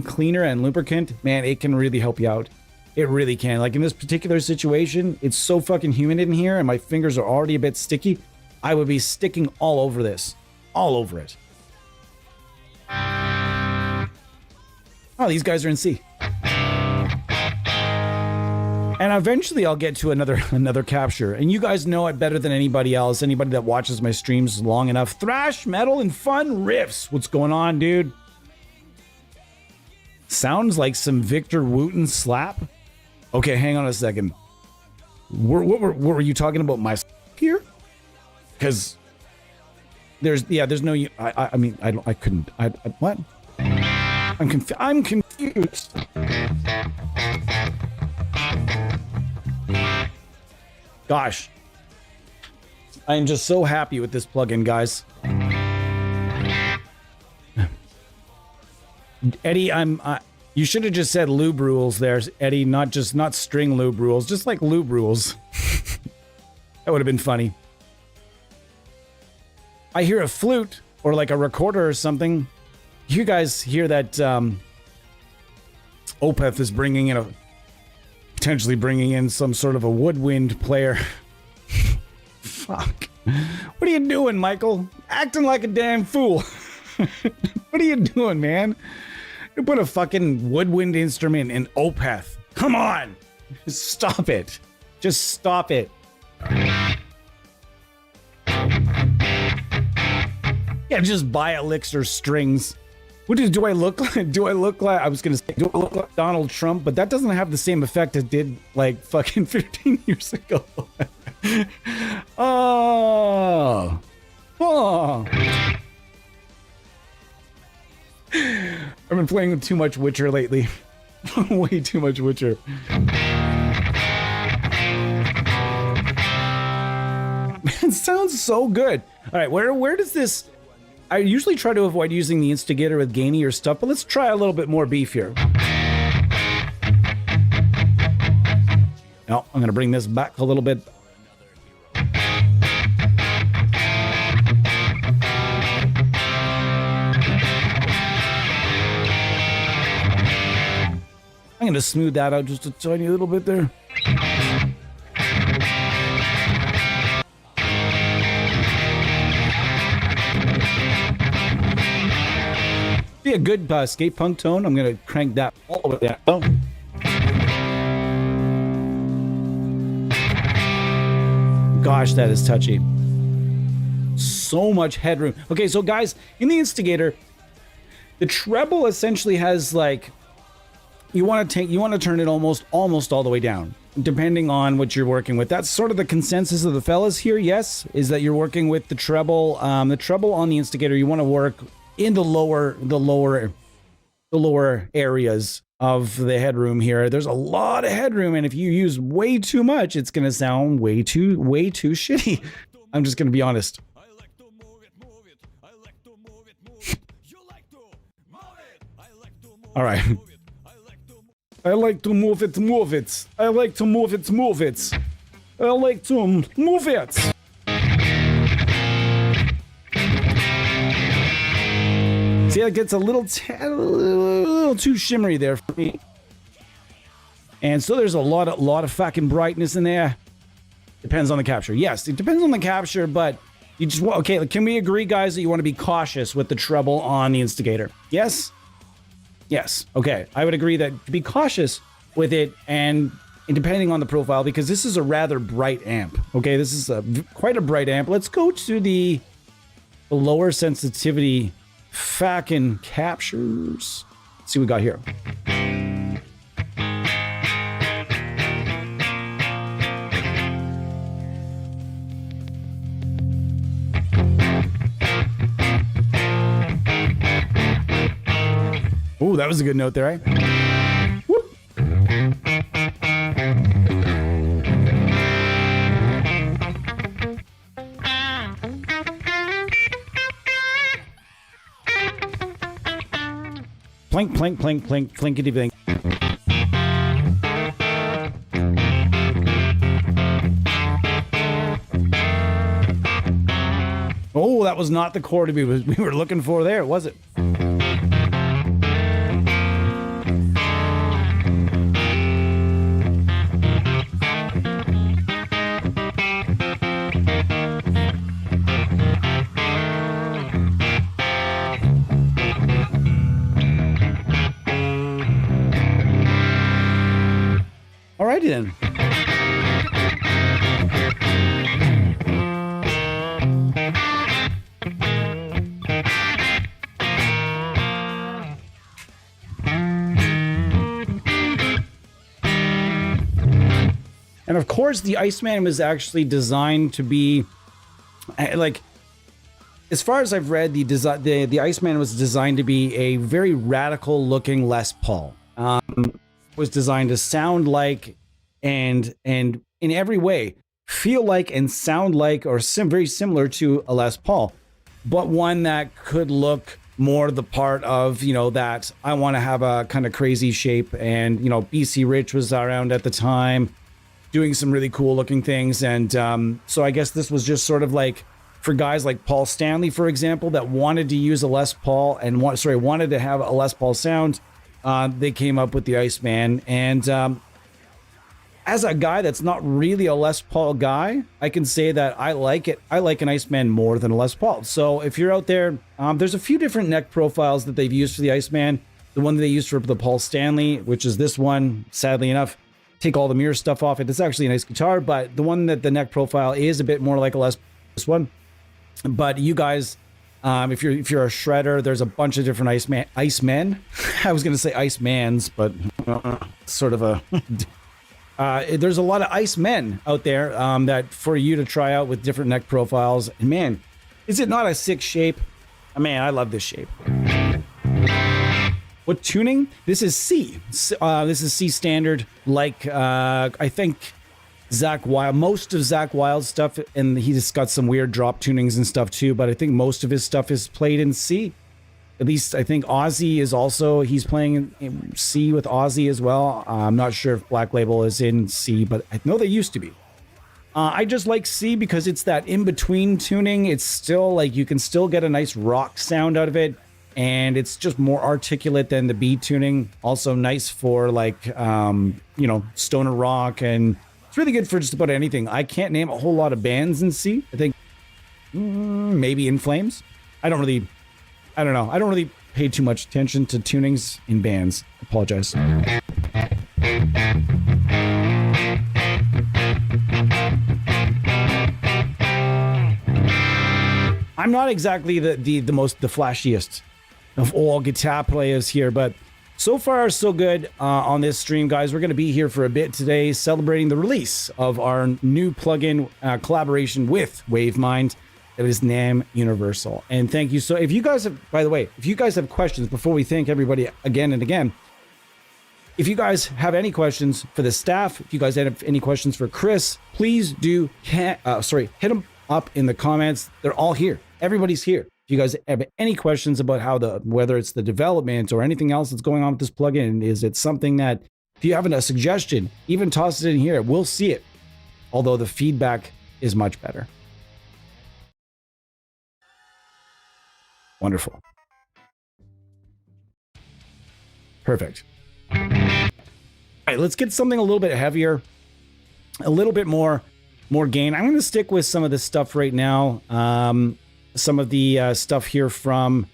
A: cleaner and lubricant. Man, it can really help you out. It really can. Like in this particular situation, it's so fucking humid in here, and my fingers are already a bit sticky. I would be sticking all over this, all over it. Oh, these guys are in C. And eventually I'll get to another capture. And you guys know it better than anybody else. Anybody that watches my streams long enough. Thrash, metal, and fun riffs. What's going on, dude? Sounds like some Victor Wooten slap. Okay, hang on a second. What were you talking about my here? Because there's no... I mean, I couldn't... what? I'm confused. Gosh. I am just so happy with this plugin, guys. Eddie, you should have just said lube rules there, Eddie, not string lube rules, just like lube rules. That would have been funny. I hear a flute or like a recorder or something. You guys hear that Opeth is potentially bringing in some sort of a woodwind player. Fuck. What are you doing, Michael? Acting like a damn fool. What are you doing, man? You put a fucking woodwind instrument in Opeth. Come on. Stop it. Just stop it. Yeah, just buy Elixir strings. What do I look like? Do I look like, I was going to say, do I look like Donald Trump? But that doesn't have the same effect it did like fucking 15 years ago. Oh. I've been playing too much Witcher lately. Way too much Witcher. Man, it sounds so good. All right, where does this... I usually try to avoid using the instigator with gainier stuff, but let's try a little bit more beef here. No, I'm going to bring this back a little bit. I'm going to smooth that out just a tiny little bit there. Be a good skate punk tone. I'm going to crank that all the way down. Oh. Gosh, that is touchy. So much headroom. Okay, so guys, in the instigator, the treble essentially has like you want to turn it almost all the way down, depending on what you're working with. That's sort of the consensus of the fellas here. Yes, is that you're working with the treble. The treble on the instigator, you want to work in the lower areas of the headroom here. There's a lot of headroom, and if you use way too much, it's gonna sound way too shitty. I'm just gonna be honest. All right. I like to move it. I like to move it. I like to move it. See, it gets a little too shimmery there for me. And so there's a lot of fucking brightness in there. Depends on the capture. Yes, it depends on the capture, but you just okay. Can we agree, guys, that you want to be cautious with the treble on the instigator? Yes. Yes. Okay. I would agree that to be cautious with it, and depending on the profile, because this is a rather bright amp. Okay, this is quite a bright amp. Let's go to the lower sensitivity fucking captures. Let's see what we got here. Oh, that was a good note there, right? Whoop. Plink, plink, plink, plink, plinkety blink. Oh, that was not the chord we were looking for there, was it? Alrighty then. And of course, the Iceman was actually designed to be, like, as far as I've read, the Iceman was designed to be a very radical looking Les Paul. Was designed to sound like, and in every way feel like and sound like, or very similar to a Les Paul, but one that could look more the part of, you know, that I want to have a kind of crazy shape. And, you know, BC Rich was around at the time doing some really cool looking things. And so I guess this was just sort of like for guys like Paul Stanley, for example, that wanted to use a Les Paul and wanted to have a Les Paul sound. They came up with the Iceman. And as a guy that's not really a Les Paul guy, I can say that I like it. I like an Iceman more than a Les Paul. So if you're out there, there's a few different neck profiles that they've used for the Iceman. The one that they used for the Paul Stanley, which is this one, sadly enough, take all the mirror stuff off it. It's actually a nice guitar, but the one that the neck profile is a bit more like a Les Paul, this one. But you guys, if you're a shredder, there's a bunch of different Icemen. I was going to say Icemans, but sort of a... there's a lot of Icemen out there that for you to try out with different neck profiles. And man, is it not a sick shape? Man, I love this shape. What tuning? This is C. This is C standard. Like I think Zakk Wylde, most of Zakk Wylde's stuff, and he's got some weird drop tunings and stuff too. But I think most of his stuff is played in C. At least I think Ozzy is also, he's playing in C with Ozzy as well. I'm not sure if Black Label is in C, but I know they used to be. I just like C because it's that in-between tuning. It's still like, you can still get a nice rock sound out of it. And it's just more articulate than the B tuning. Also nice for like, you know, stoner rock. And it's really good for just about anything. I can't name a whole lot of bands in C. I think maybe In Flames. I don't know. I don't really pay too much attention to tunings in bands. I apologize. I'm not exactly the flashiest of all guitar players here, but so far so good on this stream, guys. We're going to be here for a bit today, celebrating the release of our new plugin collaboration with Wavemind. It is NAMM Universal. And thank you. So if you guys have, by the way, if you guys have questions, before we thank everybody again and again, if you guys have any questions for the staff, if you guys have any questions for Chris, please do hit them up in the comments. They're all here. Everybody's here. If you guys have any questions about how whether it's the development or anything else that's going on with this plugin, is it something that, if you have a suggestion, even toss it in here. We'll see it. Although the feedback is much better. Wonderful. Perfect. All right, let's get something a little bit heavier, a little bit more gain. I'm going to stick with some of this stuff right now. Some of the stuff here from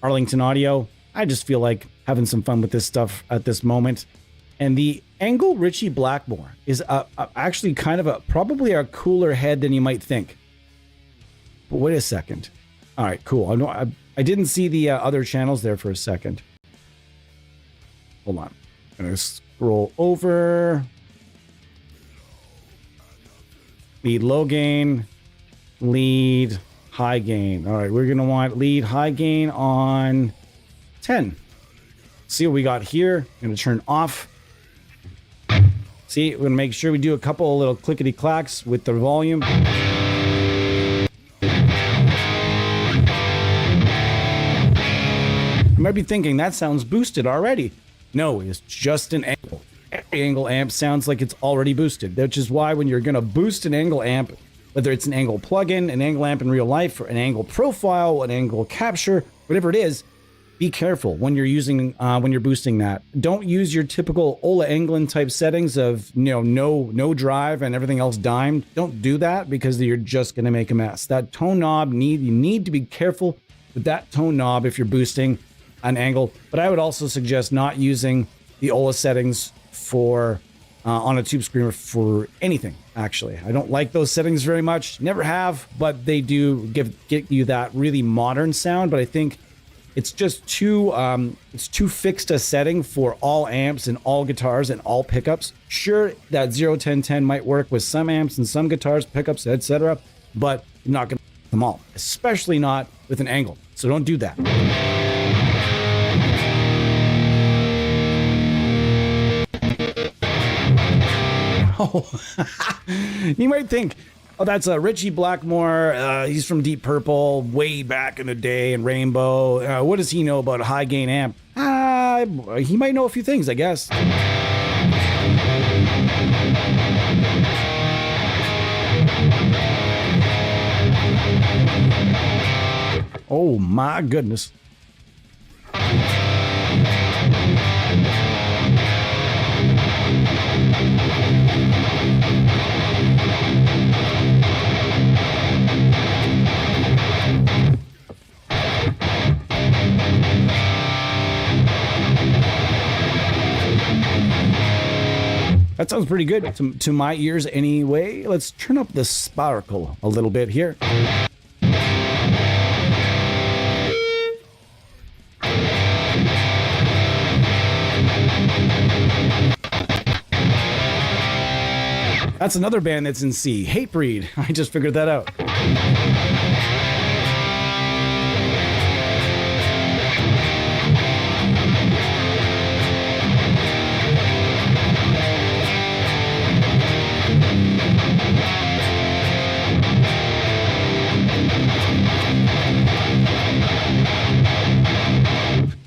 A: Arlington Audio. I just feel like having some fun with this stuff at this moment. And the Engel Ritchie Blackmore is actually kind of probably a cooler head than you might think. But wait a second. All right, cool. I didn't see the other channels there for a second. Hold on. I'm going to scroll over. Lead low gain. Lead high gain. All right, we're going to want lead high gain on 10. See what we got here. I'm going to turn off. See, we're going to make sure we do a couple of little clickety clacks with the volume. I'm might be thinking that sounds boosted already. No, it's just an angle. Every angle amp sounds like it's already boosted, which is why when you're going to boost an angle amp, whether it's an angle plugin, an angle amp in real life, or an angle profile, an angle capture, whatever it is, be careful when you're using when you're boosting that. Don't use your typical Ola Englund type settings of no drive and everything else dimed. Don't do that because you're just going to make a mess. That tone knob you need to be careful with that tone knob if you're boosting an angle. But I would also suggest not using the Ola settings for on a tube screamer for anything. Actually, I don't like those settings very much. Never have, but they do get you that really modern sound. But I think it's just too fixed a setting for all amps and all guitars and all pickups. Sure, that 0-10-10 might work with some amps and some guitars, pickups, etc., but you're not going to them all, especially not with an angle. So don't do that. Oh, you might think, oh, that's Richie Blackmore. He's from Deep Purple, way back in the day, and Rainbow. What does he know about a high gain amp? He might know a few things, I guess. Oh my goodness. That sounds pretty good to my ears anyway. Let's turn up the sparkle a little bit here. That's another band that's in C. Hatebreed. I just figured that out.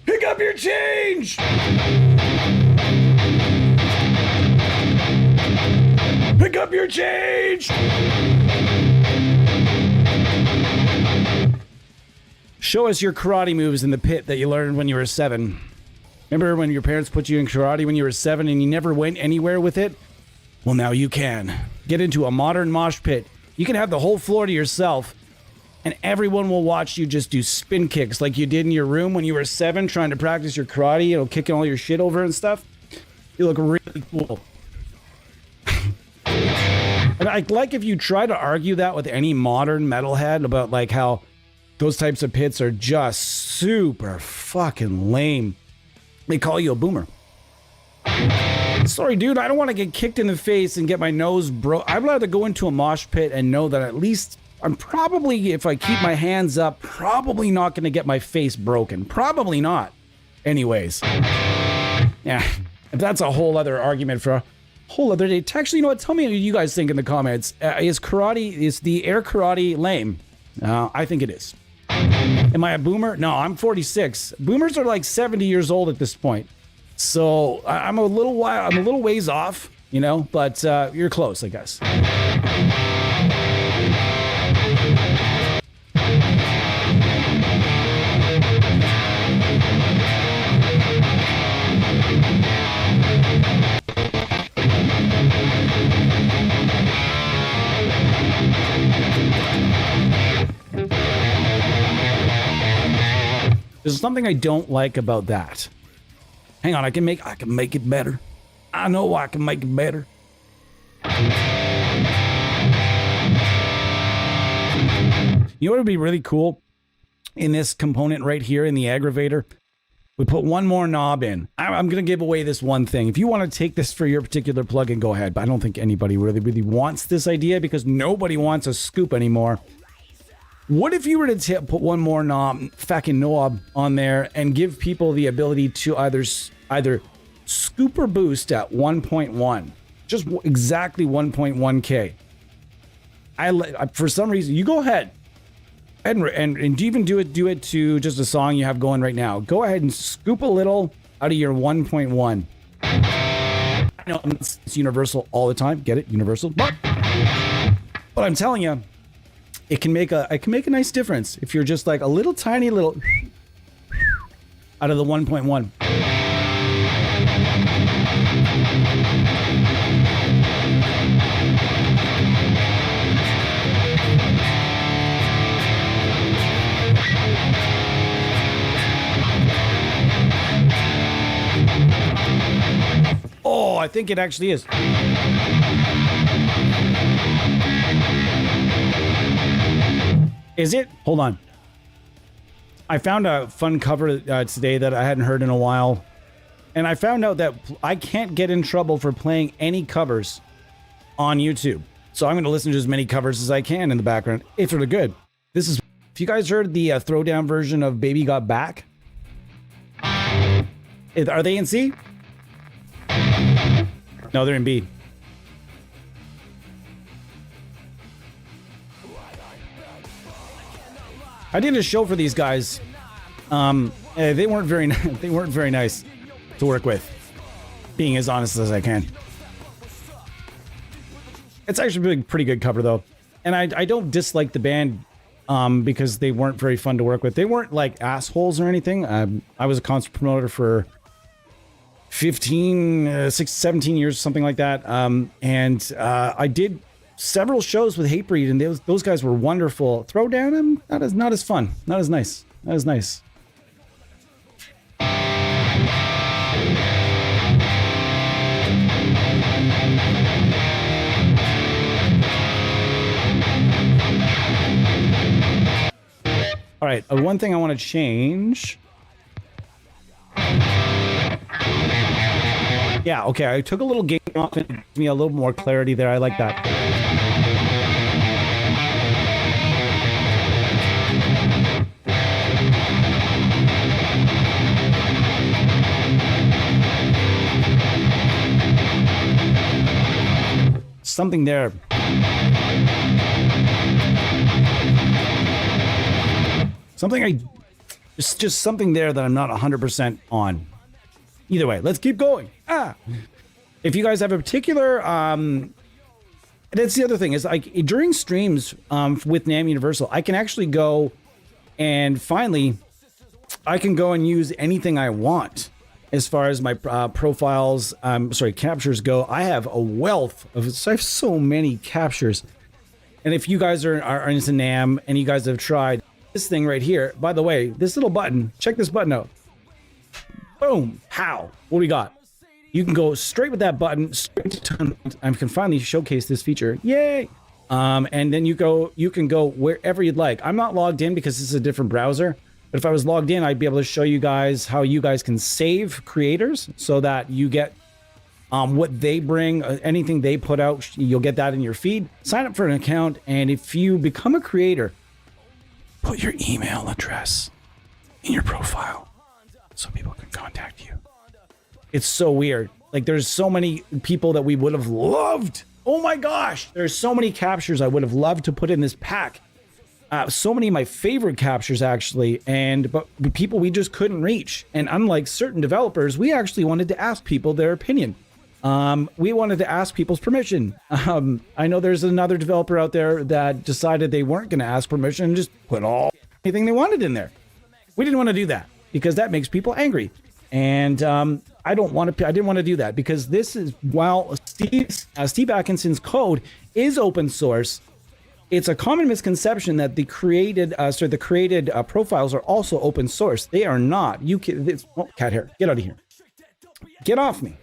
A: Pick up your change! Pick up your change! Show us your karate moves in the pit that you learned when you were 7. Remember when your parents put you in karate when you were 7 and you never went anywhere with it? Well, now you can. Get into a modern mosh pit. You can have the whole floor to yourself, and everyone will watch you just do spin kicks like you did in your room when you were 7 trying to practice your karate, kicking all your shit over and stuff. You look really cool. And I'd like if you try to argue that with any modern metalhead about like how those types of pits are just super fucking lame. They call you a boomer. Sorry, dude, I don't want to get kicked in the face and get my nose broke. I'd rather go into a mosh pit and know that at least I'm probably, if I keep my hands up, probably not going to get my face broken. Probably not. Anyways. Yeah, that's a whole other argument for a whole other day. Actually, you know what? Tell me what you guys think in the comments. Is the air karate lame? I think it is. Am I a boomer? No, I'm 46. Boomers are like 70 years old at this point. So I'm a little ways off, but you're close, I guess. There's something I don't like about that. Hang on, I can make it better. I know I can make it better. You know what would be really cool in this component right here in the aggravator? We put one more knob in. I'm going to give away this one thing. If you want to take this for your particular plugin, go ahead. But I don't think anybody really wants this idea because nobody wants a scoop anymore. What if you were to put one more knob on there and give people the ability to either scoop or boost at 1.1, just exactly 1.1K? For some reason, you go ahead. And even do it to just a song you have going right now. Go ahead and scoop a little out of your 1.1. I know it's universal all the time. Get it? Universal. But I'm telling you, it can make a nice difference if you're just like a little tiny little out of the 1.1. Oh, I think it actually is. Is it? Hold on. I found a fun cover today that I hadn't heard in a while. And I found out that I can't get in trouble for playing any covers on YouTube. So I'm going to listen to as many covers as I can in the background, if they're good. This is, if you guys heard the throwdown version of Baby Got Back, are they in C? No, they're in B. I did a show for these guys. They weren't very nice to work with. Being as honest as I can. It's actually a pretty good cover though, and I don't dislike the band because they weren't very fun to work with. They weren't like assholes or anything. I was a concert promoter for 17 years, something like that. And I did several shows with Hatebreed, and those guys were wonderful. Throwdown, not as fun, not as nice, not as nice. All right, one thing I want to change. Yeah, okay, I took a little gain off and it gave me a little more clarity there. I like that. Something there. Just something there that I'm not 100% on. Either way, let's keep going. If you guys have a particular, that's the other thing is like during streams with NAMM Universal, I can actually go and finally, I can go and use anything I want as far as my profiles, captures go. I have a wealth of, I have so many captures. And if you guys are into NAMM and you guys have tried this thing right here, by the way, this little button, check this button out. Boom. How? What do we got? You can go straight with that button, straight to tournament. I can finally showcase this feature. Yay! And then you can go wherever you'd like. I'm not logged in because this is a different browser. But if I was logged in, I'd be able to show you guys how you guys can save creators so that you get what they bring, anything they put out, you'll get that in your feed. Sign up for an account, and if you become a creator, put your email address in your profile so people can contact you. It's so weird. Like, there's so many people that we would have loved. Oh my gosh, there's so many captures I would have loved to put in this pack. So many of my favorite captures, actually, but people we just couldn't reach. And unlike certain developers, we actually wanted to ask people their opinion. We wanted to ask people's permission. I know there's another developer out there that decided they weren't going to ask permission and just put anything they wanted in there. We didn't want to do that because that makes people angry. And I didn't want to do that because this is, while Steve Atkinson's code is open source, it's a common misconception that the created profiles are also open source. They are not. Cat hair, get out of here. Get off me.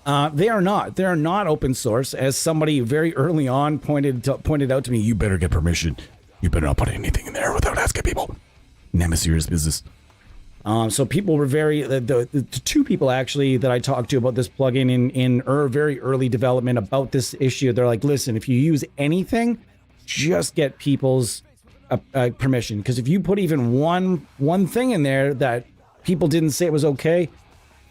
A: They are not. They are not open source. As somebody very early on pointed out to me, you better get permission. You better not put anything in there without asking people. NAMM is serious business. So people were the two people actually that I talked to about this plugin in very early development about this issue. They're like, listen, if you use anything, just get people's permission, because if you put even one thing in there that people didn't say it was okay,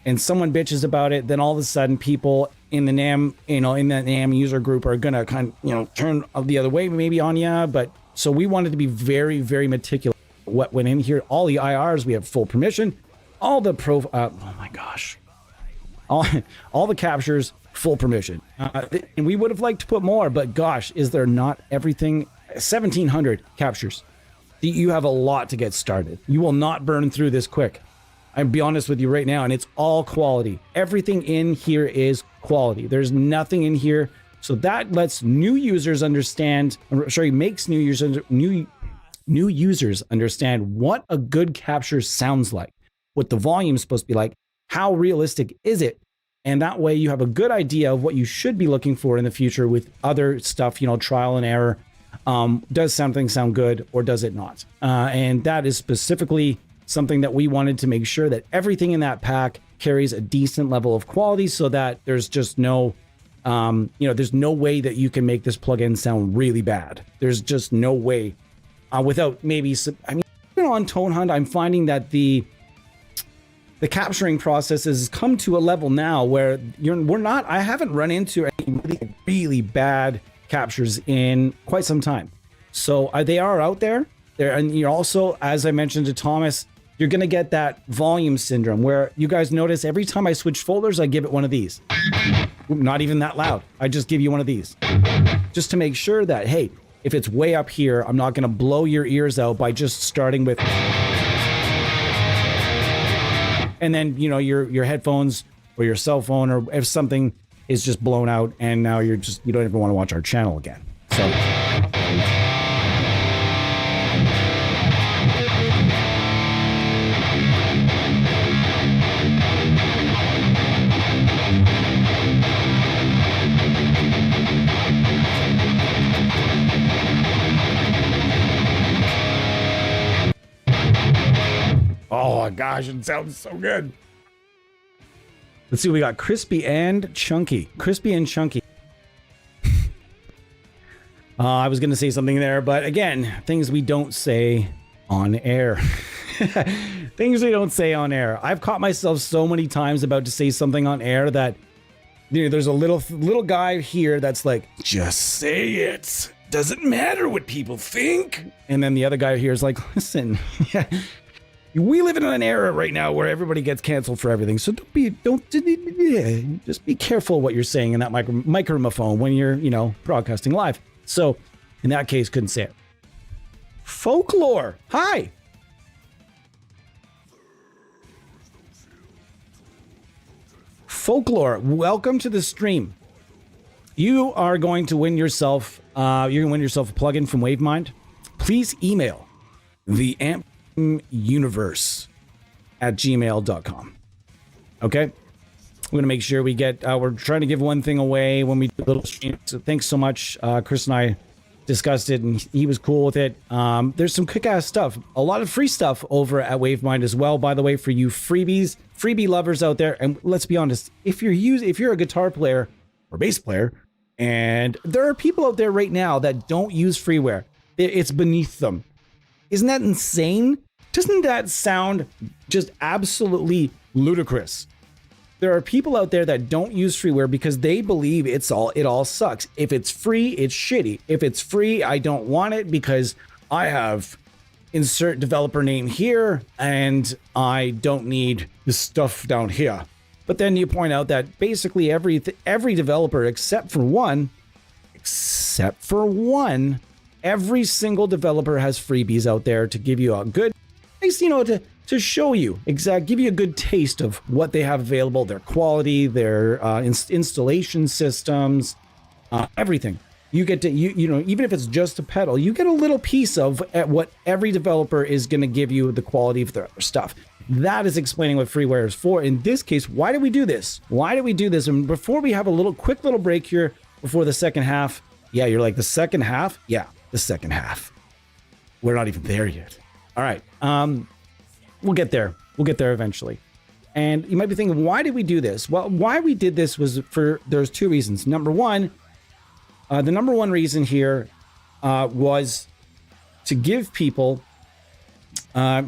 A: and someone bitches about it, then all of a sudden people in the NAMM, in that NAMM user group are gonna turn the other way maybe on you. But So we wanted to be very, very meticulous. What went in here, all the IRs, we have full permission. All the oh my gosh. All the captures, full permission. And we would have liked to put more, but gosh, is there not everything? 1,700 captures. You have a lot to get started. You will not burn through this quick. I'll be honest with you right now, and it's all quality. Everything in here is quality. There's nothing in here. So that lets new users understand, makes new users understand what a good capture sounds like, what the volume is supposed to be like, how realistic is it? And that way you have a good idea of what you should be looking for in the future with other stuff, trial and error. Does something sound good or does it not? And that is specifically something that we wanted to make sure that everything in that pack carries a decent level of quality so that there's just no, there's no way that you can make this plugin sound really bad. There's just no way without maybe, on Tone Hunt, I'm finding that the capturing process has come to a level now where I haven't run into any really bad captures in quite some time. So they are out there. And you're also, as I mentioned to Thomas, you're going to get that volume syndrome where you guys notice every time I switch folders, I give it one of these. Not even that loud. I just give you one of these. Just to make sure that, hey, if it's way up here, I'm not going to blow your ears out by just starting with... And then, your headphones or your cell phone or if something is just blown out and now you don't ever want to watch our channel again. So... Oh my gosh, it sounds so good. Let's see, we got crispy and chunky. Crispy and chunky. I was going to say something there, but again, things we don't say on air. Things we don't say on air. I've caught myself so many times about to say something on air that there's a little guy here that's like, just say it. Doesn't matter what people think. And then the other guy here is like, listen, we live in an era right now where everybody gets canceled for everything. So just be careful what you're saying in that microphone when you're, broadcasting live. So in that case, couldn't say it. Folklore. Hi. Folklore. Welcome to the stream. You are going to win yourself, a plugin from Wavemind. Please email the universe@gmail.com. Okay, we're gonna make sure we get we're trying to give one thing away when we do a little stream, so thanks so much. Chris and I discussed it and he was cool with it. There's some kick-ass stuff, a lot of free stuff over at Wavemind as well, by the way, for you freebie lovers out there. And let's be honest, if you're a guitar player or bass player, and there are people out there right now that don't use freeware, it's beneath them. Isn't that insane? Doesn't that sound just absolutely ludicrous? There are people out there that don't use freeware because they believe it all sucks. If it's free, it's shitty. If it's free, I don't want it because I have insert developer name here and I don't need the stuff down here. But then you point out that basically every developer except for one, every single developer has freebies out there to give you a good, to show you give you a good taste of what they have available, their quality, their installation systems, everything. You get to, even if it's just a pedal, you get a little piece of what every developer is going to give you, the quality of their stuff. That is explaining what freeware is for. In this case, why do we do this? And before we have a quick little break here before the second half. Yeah, you're like, the second half? Yeah, the second half. We're not even there yet. All right. We'll get there. We'll get there eventually. And you might be thinking, why did we do this? Well, why we did this was there's two reasons. Number one, the number one reason here was to give people a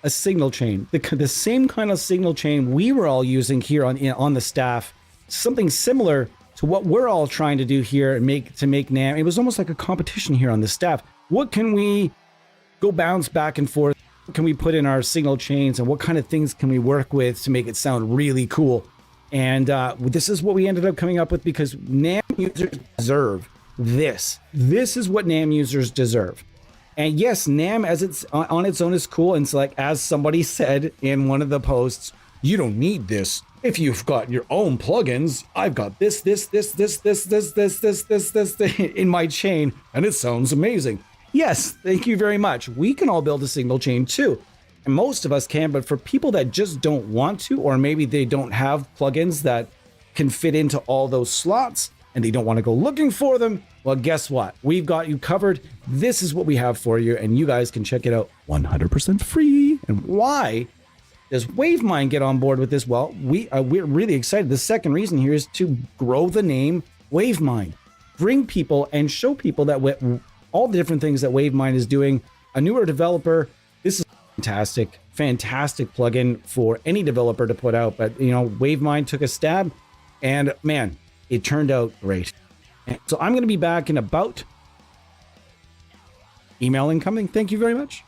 A: signal chain, the same kind of signal chain we were all using here on the staff, something similar to what we're all trying to do here and make NAMM. It was almost like a competition here on the staff what can we go bounce back and forth? What can we put in our signal chains, and what kind of things can we work with to make it sound really cool? And this is what we ended up coming up with, because NAMM users deserve this. This is what NAMM users deserve. And yes, NAMM as it's on its own is cool. And so, like, as somebody said in one of the posts, you don't need this if you've got your own plugins. I've got this in my chain, and it sounds amazing. Yes, thank you very much. We can all build a signal chain too. And most of us can, but for people that just don't want to, or maybe they don't have plugins that can fit into all those slots and they don't want to go looking for them, well, guess what? We've got you covered. This is what we have for you, and you guys can check it out 100% free. And why does Wavemind get on board with this? Well, we're really excited. The second reason here is to grow the name Wavemind. Bring people and show people that all the different things that Wavemind is doing. A newer developer, this is fantastic plugin for any developer to put out. But, you know, Wavemind took a stab, and man, it turned out great. And so I'm going to be back in about email incoming. Thank you very much.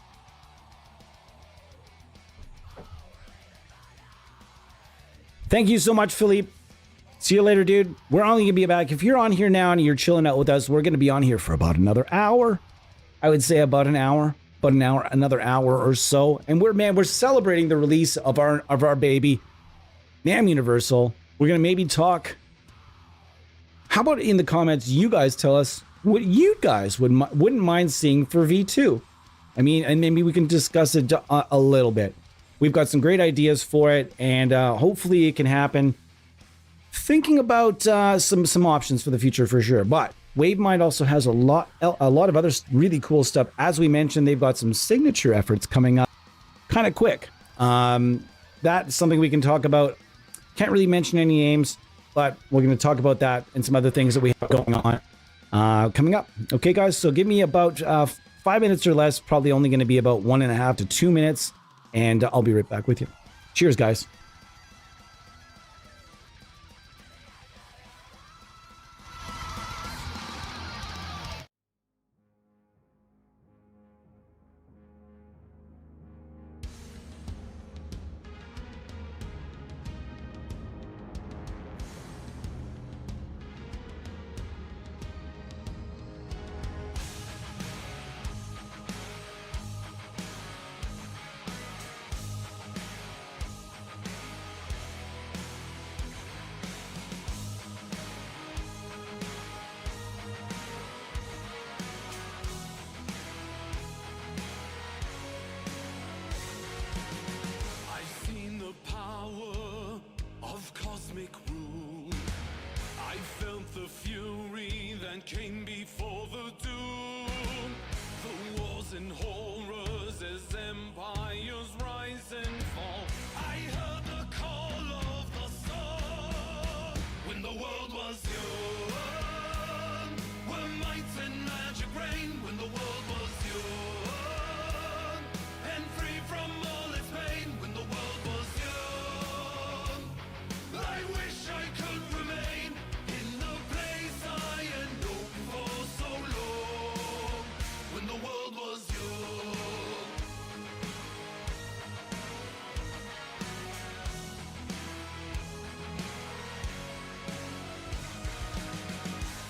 A: Thank you so much, Philippe. See you later, dude. We're only going to be back. If you're on here now and you're chilling out with us, we're going to be on here for about another hour. I would say about an hour. Another hour or so. And we're celebrating the release of our baby, NAMM Universal. We're going to maybe talk. How about in the comments, you guys tell us what you guys wouldn't mind seeing for V2? I mean, and maybe we can discuss it a little bit. We've got some great ideas for it, and hopefully it can happen. Thinking about some options for the future for sure. But Wavemind also has a lot of other really cool stuff. As we mentioned, they've got some signature efforts coming up kind of quick. That's something we can talk about. Can't really mention any names, but we're going to talk about that and some other things that we have going on coming up. Okay, guys, so give me about 5 minutes or less, probably only going to be about 1.5 to 2 minutes, and I'll be right back with you. Cheers, guys.
B: Came before the doom, the wars and horrors as empires rise and fall. I heard the call of the storm when the world was young, when might and magic reigned, when the world was young, and free from all its pain, when the world was young. I wish I could remain in the place I had known for so long, when the world was young.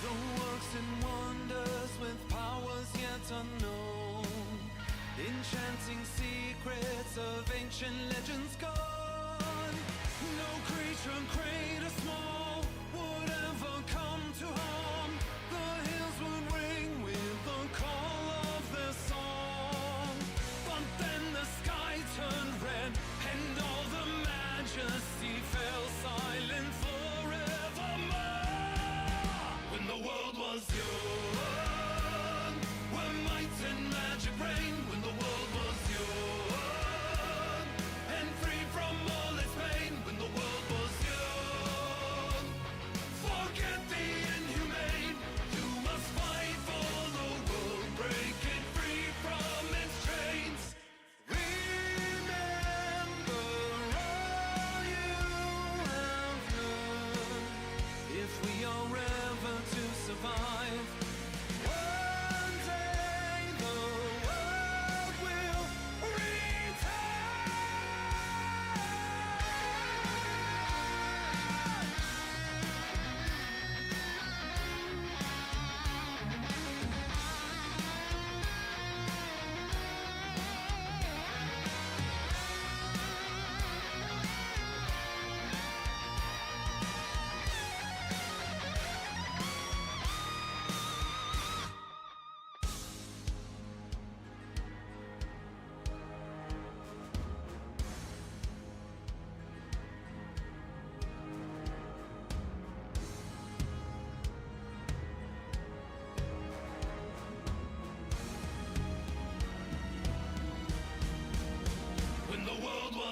B: The works and wonders with powers yet unknown, enchanting secrets of ancient legends gone. No creature, great or small, would ever come to harm. The hills would ring with the call of their song. But then the sky turned red, and all the majesty fell silent forevermore. When the world was young, when might and magic reigned, when the world was young, and free from all its pain, when the world was young. Forget the inhuman.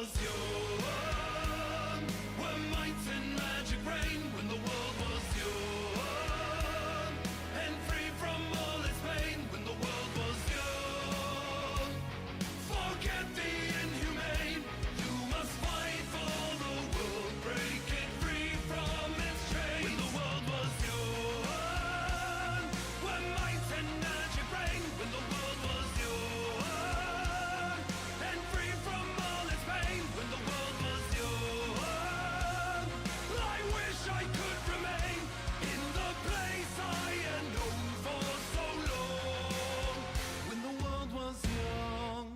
B: was young, where might and magic reign when the world was young, and free from all its pain when the world was young. Forget the inhumane, you must fight for the world, break it free from its chains. When the world was young, where might and magic reign when the world was young, and free from all its pain when the world was young. I wish I could remain in the place I had known for so long when the world was young.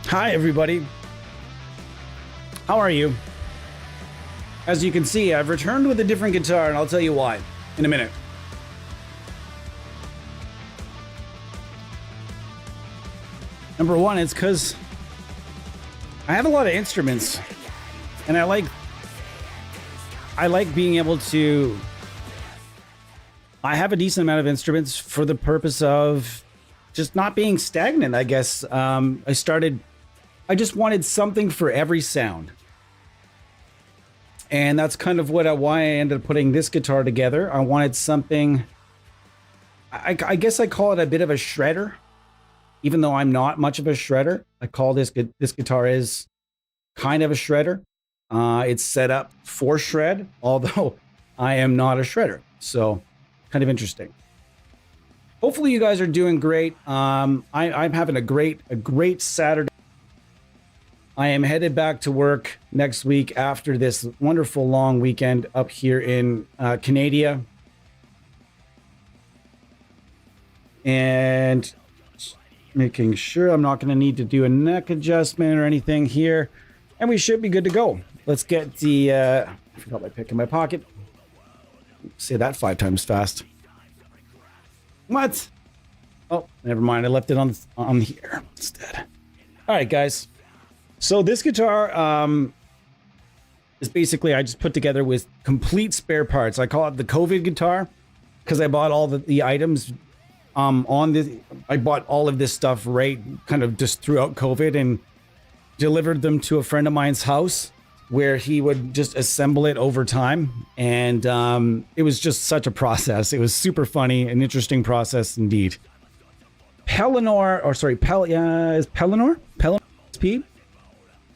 A: Hi, everybody. How are you? As you can see, I've returned with a different guitar, and I'll tell you why in a minute. Number one, it's because I have a lot of instruments, and I like being able to. I have a decent amount of instruments for the purpose of just not being stagnant, I guess. I just wanted something for every sound. And that's kind of why I ended up putting this guitar together. I wanted something, I guess I call it a bit of a shredder, even though I'm not much of a shredder. I call this guitar is kind of a shredder. It's set up for shred, although I am not a shredder. So kind of interesting. Hopefully you guys are doing great. I'm having a great Saturday. I am headed back to work next week after this wonderful long weekend up here in Canada. And making sure I'm not going to need to do a neck adjustment or anything here. And we should be good to go. Let's get the... I forgot my pick in my pocket. Say that 5 times fast. What? Oh, never mind. I left it on here instead. All right, guys. So this guitar is basically I just put together with complete spare parts. I call it the COVID guitar because I bought all the items on this. I bought all of this stuff right kind of just throughout COVID and delivered them to a friend of mine's house where he would just assemble it over time. And it was just such a process. It was super funny, an interesting process indeed. Pellinor, or sorry, is Pellinor? Pellinor SP?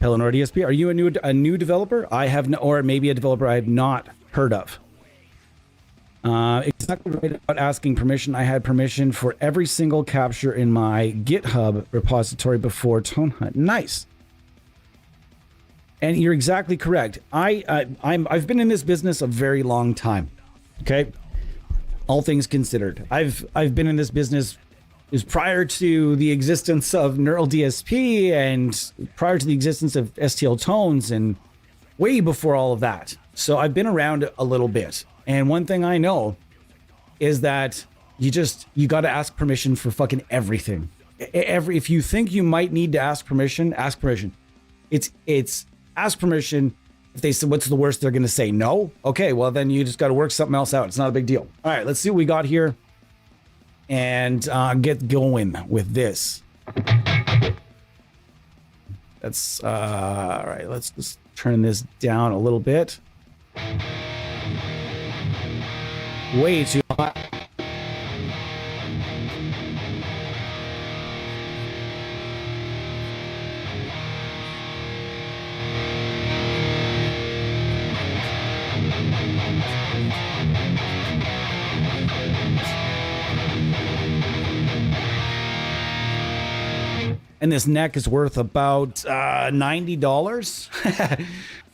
A: Pellinor DSP. Are you a new developer? I have no, or maybe a developer I have not heard of. Exactly right about asking permission. I had permission for every single capture in my GitHub repository before Tone Hunt. Nice. And you're exactly correct. I've been in this business a very long time. Okay, all things considered, I've been in this business is prior to the existence of Neural DSP and prior to the existence of STL tones and way before all of that. So I've been around a little bit. And one thing I know is that you got to ask permission for fucking everything. If you think you might need to ask permission, ask permission. It's ask permission. If they said, what's the worst they're going to say? No? Okay, well, then you just got to work something else out. It's not a big deal. All right, let's see what we got here and get going with this. That's all right. Let's just turn this down a little bit. Way too hot. And this neck is worth about $90.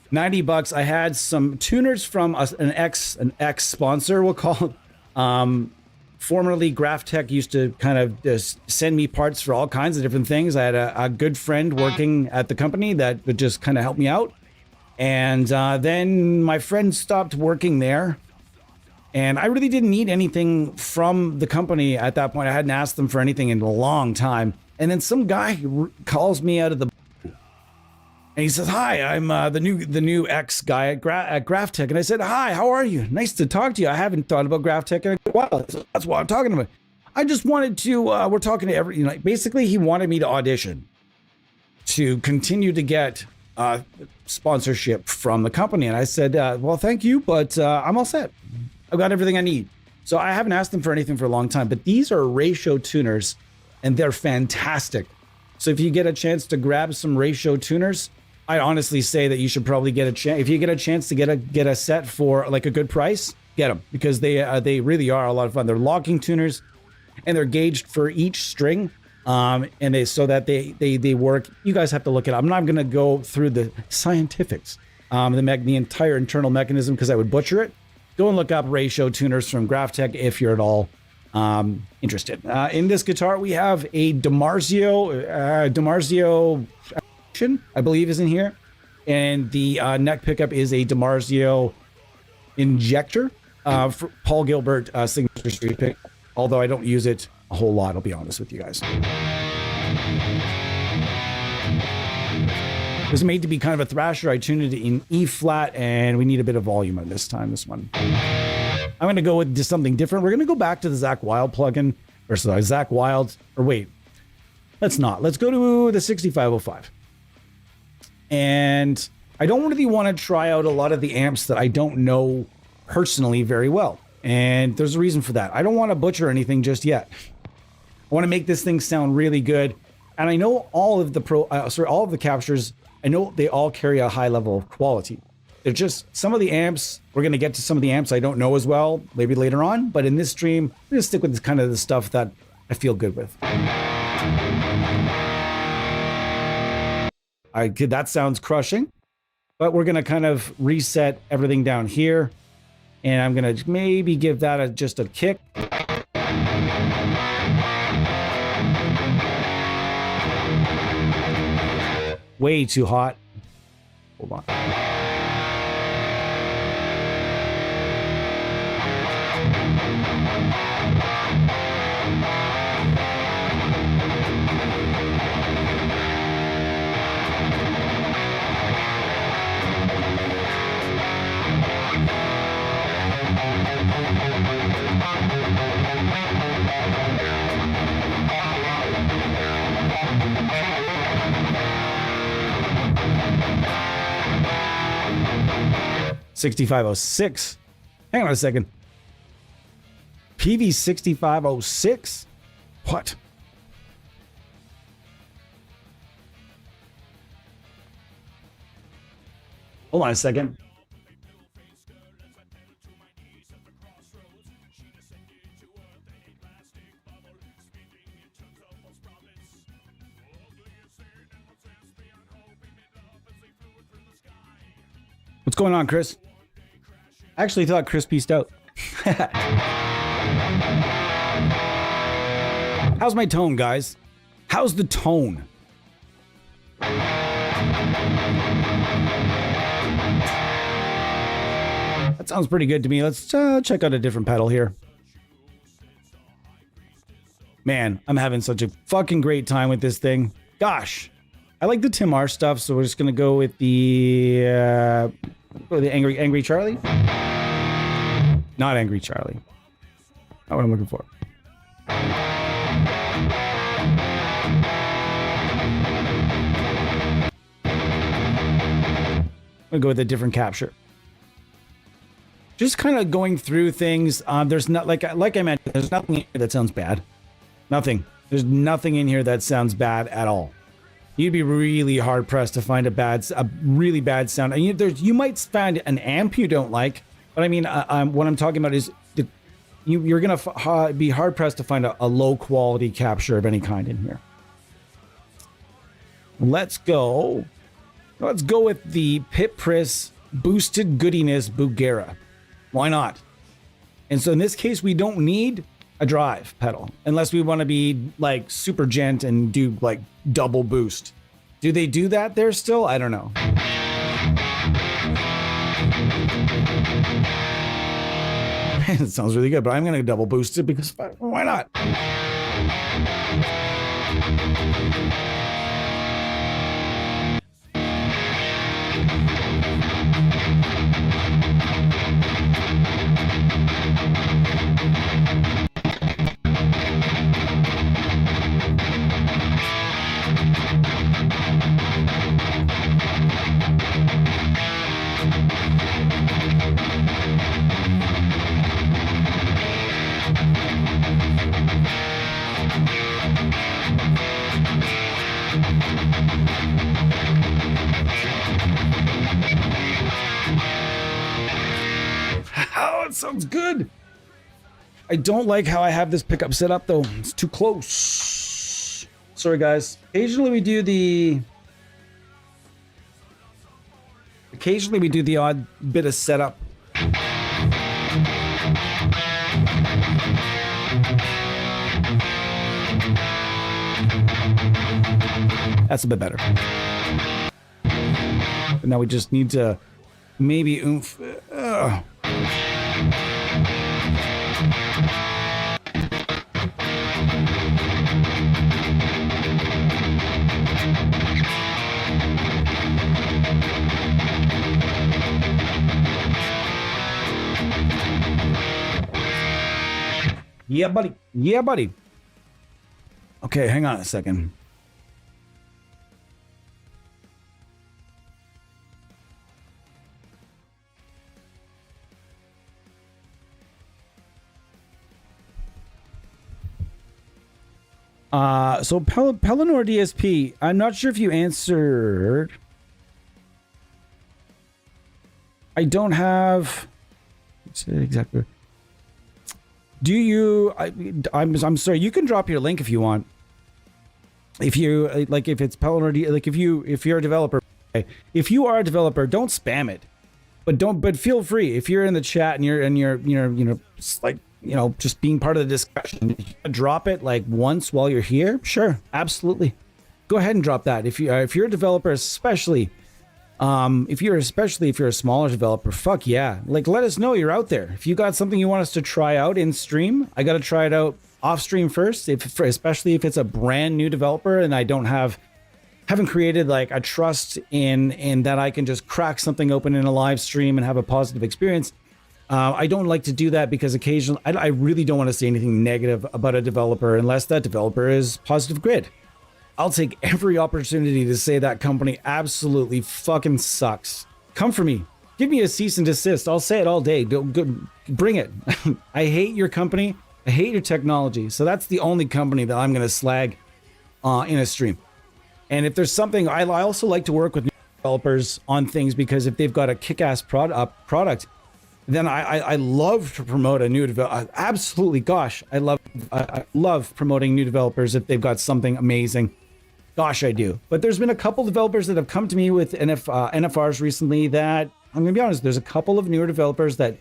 A: 90 bucks. I had some tuners from an ex sponsor, we'll call it. Formerly, GraphTech used to kind of just send me parts for all kinds of different things. I had a good friend working at the company that would just kind of help me out. And then my friend stopped working there. And I really didn't need anything from the company at that point. I hadn't asked them for anything in a long time. And then some guy calls me out of the and he says, "Hi, I'm the new ex guy at GraphTech." And I said, "Hi, how are you? Nice to talk to you. I haven't thought about GraphTech in a while. That's what I'm talking about. I just wanted to. We're talking to basically, he wanted me to audition to continue to get sponsorship from the company." And I said, "Well, thank you, but I'm all set. I've got everything I need." So I haven't asked them for anything for a long time. But these are ratio tuners, and they're fantastic. So if you get a chance to grab some ratio tuners, I honestly say that you should probably get a chance. If you get a chance to get a set for like a good price, get them, because they really are a lot of fun. They're locking tuners, and they're gauged for each string, and they work. You guys have to look it up. I'm not going to go through the scientifics, the entire internal mechanism, because I would butcher it. Go and look up ratio tuners from GraphTech if you're at all interested. In this guitar, we have a DiMarzio. I believe is in here, and the neck pickup is a DiMarzio injector, for Paul Gilbert signature street pick, although I don't use it a whole lot, I'll be honest with you guys. It was made to be kind of a thrasher. I tuned it in E flat, and we need a bit of volume on this time, this one. I'm going to go with just something different. We're going to go back to the Zach Wild plugin, or Zach Wild, or wait, let's not. Let's go to the 6505. And I don't really want to try out a lot of the amps that I don't know personally very well. And there's a reason for that. I don't want to butcher anything just yet. I want to make this thing sound really good. And I know all of the captures, I know they all carry a high level of quality. They're just some of the amps. We're going to get to some of the amps I don't know as well, maybe later on. But in this stream, I'm going to stick with this kind of the stuff that I feel good with. That sounds crushing, but we're going to kind of reset everything down here, and I'm going to maybe give that just a kick. Way too hot. Hold on. $65.06. Hang on a second. PV $65.06? What? Hold on a second. What's going on, Chris? I actually thought Chris pieced out. How's my tone, guys? How's the tone? That sounds pretty good to me. Let's check out a different pedal here. Man, I'm having such a fucking great time with this thing. Gosh, I like the Tim R stuff, so we're just gonna go with the Angry Charlie. Not Angry Charlie. Not what I'm looking for. I'm gonna go with a different capture. Just kind of going through things. There's not like I mentioned. There's nothing in here that sounds bad. Nothing. There's nothing in here that sounds bad at all. You'd be really hard pressed to find a really bad sound. And you might find an amp you don't like, but I mean, what I'm talking about is you're gonna be hard pressed to find a low quality capture of any kind in here. Let's go with the Pit Priss Boosted Goodiness Bugera. Why not? And so in this case, we don't need a drive pedal unless we want to be like super gent and do like double boost. Do they do that there still? I don't know. It sounds really good, but I'm going to double boost it because why not? Oh, it sounds good. I don't like how I have this pickup set up though. It's too close. Sorry guys. Occasionally we do the odd bit of setup. That's a bit better. But now we just need to maybe oomph. Yeah, buddy. Yeah, buddy. Okay, hang on a second. So Pellinor DSP, I'm not sure if you answered. I don't have. Let's see exactly. Do you? I'm sorry. You can drop your link if you want. If you like, if it's Pellinor, like if you're a developer, if you are a developer, don't spam it, but feel free if you're in the chat and you're like. Just being part of the discussion, drop it like once while you're here. Sure, absolutely. Go ahead and drop that. If you're a developer, especially if you're a smaller developer, fuck yeah. Like, let us know you're out there. If you got something you want us to try out in stream, I got to try it out off stream first. Especially if it's a brand new developer and I haven't created like a trust in that I can just crack something open in a live stream and have a positive experience. I don't like to do that because occasionally I really don't want to say anything negative about a developer unless that developer is Positive Grid. I'll take every opportunity to say that company absolutely fucking sucks. Come for me. Give me a cease and desist. I'll say it all day. Bring it. I hate your company. I hate your technology. So that's the only company that I'm going to slag in a stream. And if there's something, I also like to work with new developers on things, because if they've got a kick-ass product, then I love to promote a new developer. Absolutely, gosh, I love promoting new developers if they've got something amazing. Gosh, I do. But there's been a couple developers that have come to me with NFRs recently that, I'm going to be honest, there's a couple of newer developers that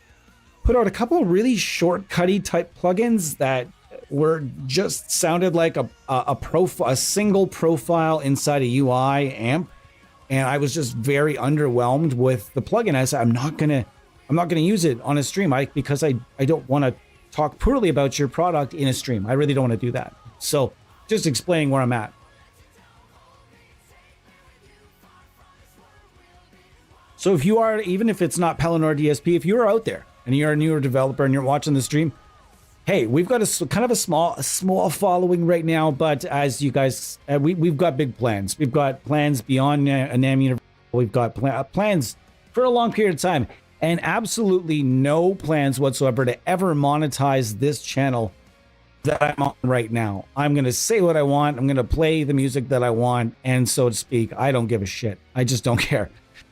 A: put out a couple of really shortcutty type plugins that were just sounded like a single profile inside a UI amp. And I was just very underwhelmed with the plugin. I said, I'm not gonna use it on a stream because I don't want to talk poorly about your product in a stream. I really don't want to do that. So just explaining where I'm at. So if you are, even if it's not Pellinor DSP, if you're out there and you're a newer developer and you're watching the stream, hey, we've got a kind of a small following right now, but as you guys, we've got big plans. We've got plans beyond NAM University. We've got plans for a long period of time, and absolutely no plans whatsoever to ever monetize this channel that I'm on right now. I'm going to say what I want. I'm going to play the music that I want, and so to speak, I don't give a shit. I just don't care.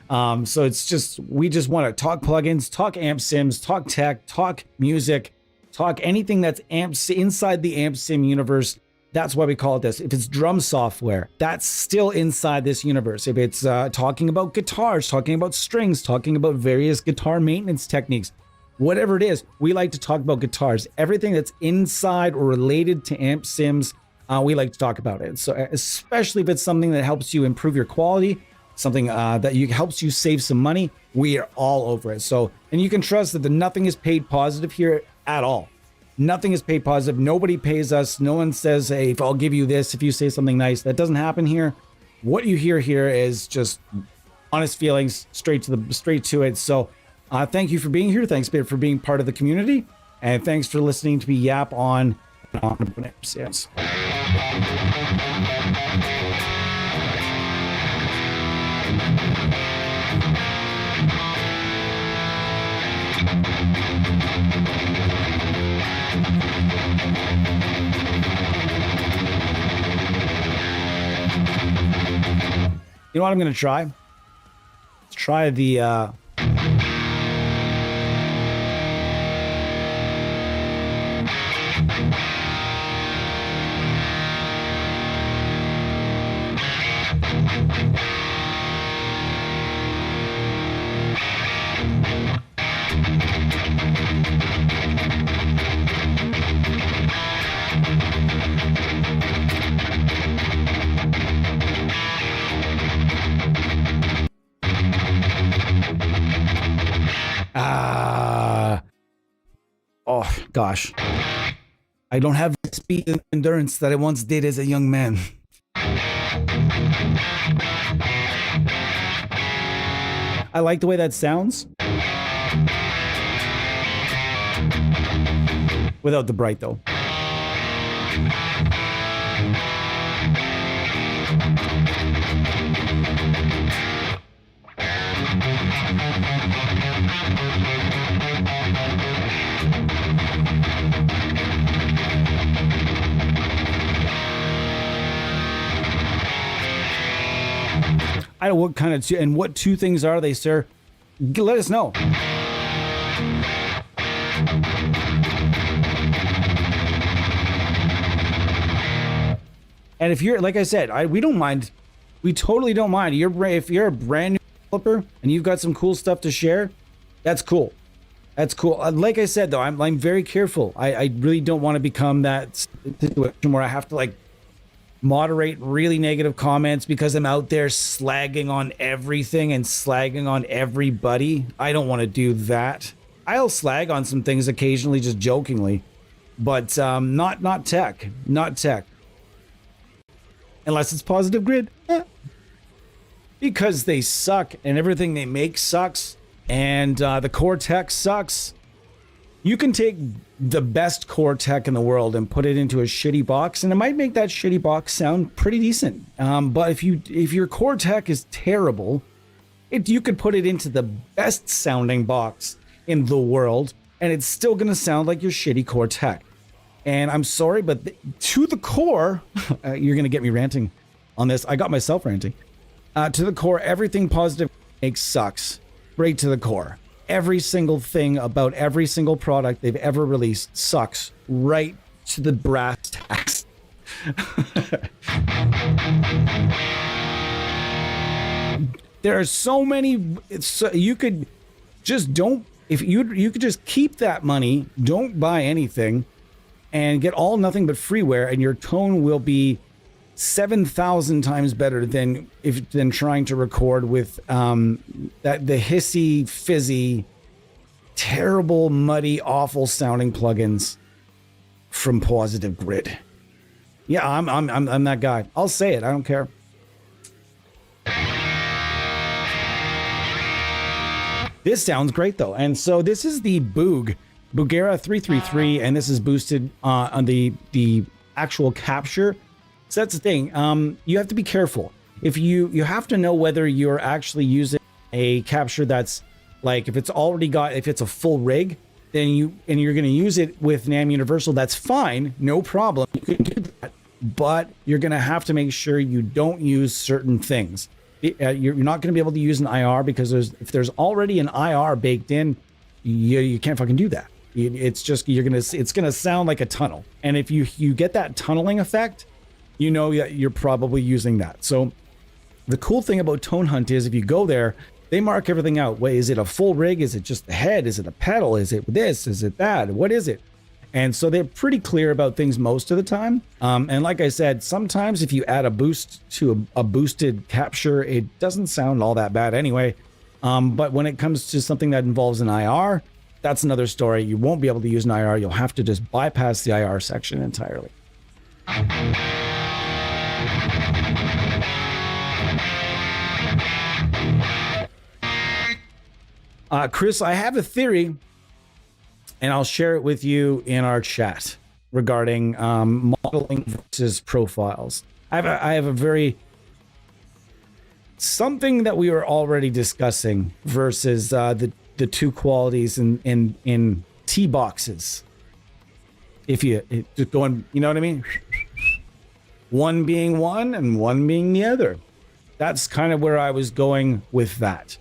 A: So it's just, we just want to talk plugins, talk amp sims, talk tech, talk music, talk anything that's inside the amp sim universe. That's why we call it this. If it's drum software, that's still inside this universe. If it's talking about guitars, talking about strings, talking about various guitar maintenance techniques, whatever it is, we like to talk about guitars. Everything that's inside or related to amp sims, we like to talk about it. So especially if it's something that helps you improve your quality, something that helps you save some money, we are all over it. So, and you can trust that nothing is paid positive here at all. Nothing is paid positive. Nobody pays us. No one says, hey, if I'll give you this if you say something nice. That doesn't happen here. What you hear here is just honest feelings, straight to it. So thank you for being here. Thanks for being part of the community. And thanks for listening to me yap on yes. You know what I'm going to try? Let's try the oh gosh, I don't have the speed and endurance that I once did as a young man. I like the way that sounds. Without the bright though. I don't know what kind of two, and what two things are they, sir? Let us know. And if you're, like I said, we don't mind. We totally don't mind. If you're a brand new developer and you've got some cool stuff to share, that's cool. That's cool. Like I said, though, I'm very careful. I really don't want to become that situation where I have to like moderate really negative comments because I'm out there slagging on everything and slagging on everybody. I don't want to do that. I'll slag on some things occasionally, just jokingly, but not tech. Unless it's Positive Grid. Because they suck and everything they make sucks and the core tech sucks. You can take the best core tech in the world and put it into a shitty box and it might make that shitty box sound pretty decent. But if your core tech is terrible, you could put it into the best sounding box in the world and it's still going to sound like your shitty core tech. And I'm sorry, but to the core, you're going to get me ranting on this. I got myself ranting. To the core, everything Positive makes sucks. Right to the core. Every single thing about every single product they've ever released sucks right to the brass tacks. There are so many. You could just don't. If you could just keep that money, don't buy anything, and get all nothing but freeware, and your tone will be 7,000 times better than trying to record with the hissy, fizzy, terrible, muddy, awful sounding plugins from Positive Grid. Yeah, I'm that guy. I'll say it. I don't care. This sounds great though, and so this is the Bugera 333, and this is boosted on the actual capture. So that's the thing. You have to be careful. If you have to know whether you're actually using a capture that's like, if it's a full rig, then you're going to use it with NAMM Universal. That's fine, no problem. You can do that, but you're going to have to make sure you don't use certain things. You're not going to be able to use an IR because if there's already an IR baked in, you can't fucking do that. It's just it's gonna sound like a tunnel, and if you get that tunneling effect, you know that you're probably using that. So the cool thing about Tone Hunt is if you go there, they mark everything out. Wait, is it a full rig? Is it just the head? Is it a pedal? Is it this? Is it that? What is it? And so they're pretty clear about things most of the time. And like I said, sometimes if you add a boost to a boosted capture, it doesn't sound all that bad anyway. But when it comes to something that involves an IR, that's another story. You won't be able to use an IR. You'll have to just bypass the IR section entirely. Chris, I have a theory, and I'll share it with you in our chat regarding modeling versus profiles. I have a very something that we were already discussing versus the two qualities in T boxes. If you just going, you know what I mean? One being one and one being the other. That's kind of where I was going with that.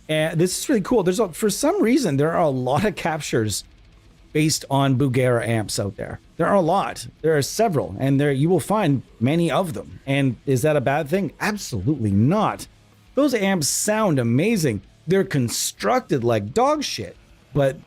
A: And this is really cool. For some reason, there are a lot of captures based on Bugera amps out there. There are a lot. There are several, and you will find many of them. And is that a bad thing? Absolutely not. Those amps sound amazing. They're constructed like dog shit, but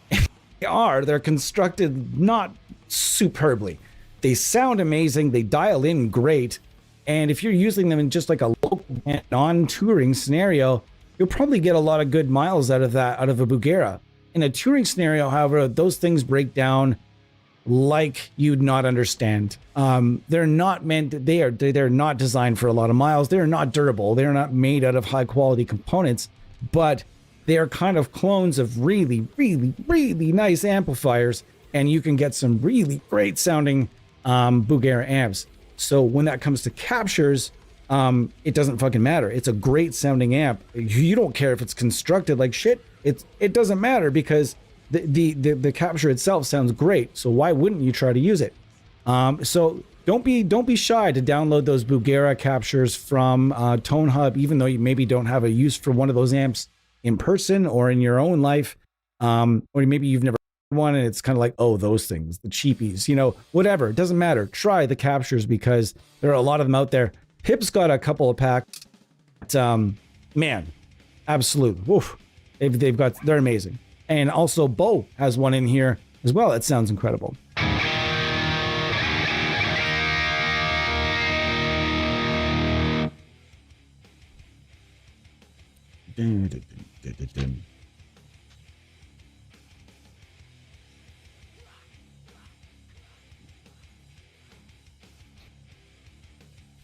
A: they're constructed not superbly. They sound amazing. They dial in great. And if you're using them in just like a local non-touring scenario, you'll probably get a lot of good miles out of a Bugera. In a touring scenario, however, those things break down like you'd not understand. They're not meant, they're not designed for a lot of miles. They're not durable. They're not made out of high quality components, but they are kind of clones of really, really, really nice amplifiers. And you can get some really great sounding Bugera amps. So when that comes to captures, it doesn't fucking matter. It's a great sounding amp. You don't care if it's constructed like shit. It doesn't matter because the capture itself sounds great. So why wouldn't you try to use it? So don't be shy to download those Bugera captures from Tone Hub, even though you maybe don't have a use for one of those amps in person or in your own life, or maybe you've never heard one and it's kind of like, oh, those things, the cheapies, whatever. It doesn't matter. Try the captures because there are a lot of them out there. Hip's got a couple of packs. Man, absolute. Woof. They're amazing. And also Bo has one in here as well. It sounds incredible.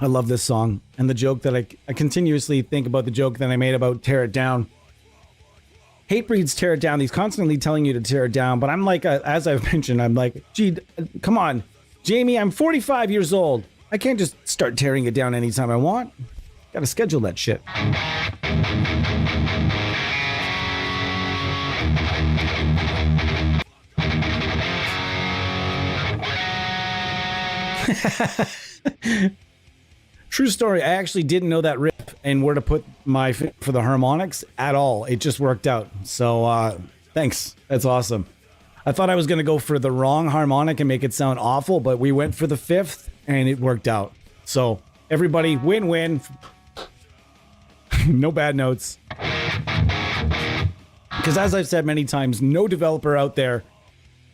A: I love this song and the joke that I continuously think about the joke that I made about Tear It Down. Hatebreed's Tear It Down. He's constantly telling you to tear it down, but I'm like, as I've mentioned, I'm like, gee, come on, Jamie, I'm 45 years old. I can't just start tearing it down anytime I want. Gotta schedule that shit. True story. I actually didn't know that riff and where to put my for the harmonics at all. It just worked out. So thanks. That's awesome. I thought I was going to go for the wrong harmonic and make it sound awful, but we went for the fifth and it worked out. So everybody, win-win. No bad notes. Because as I've said many times, no developer out there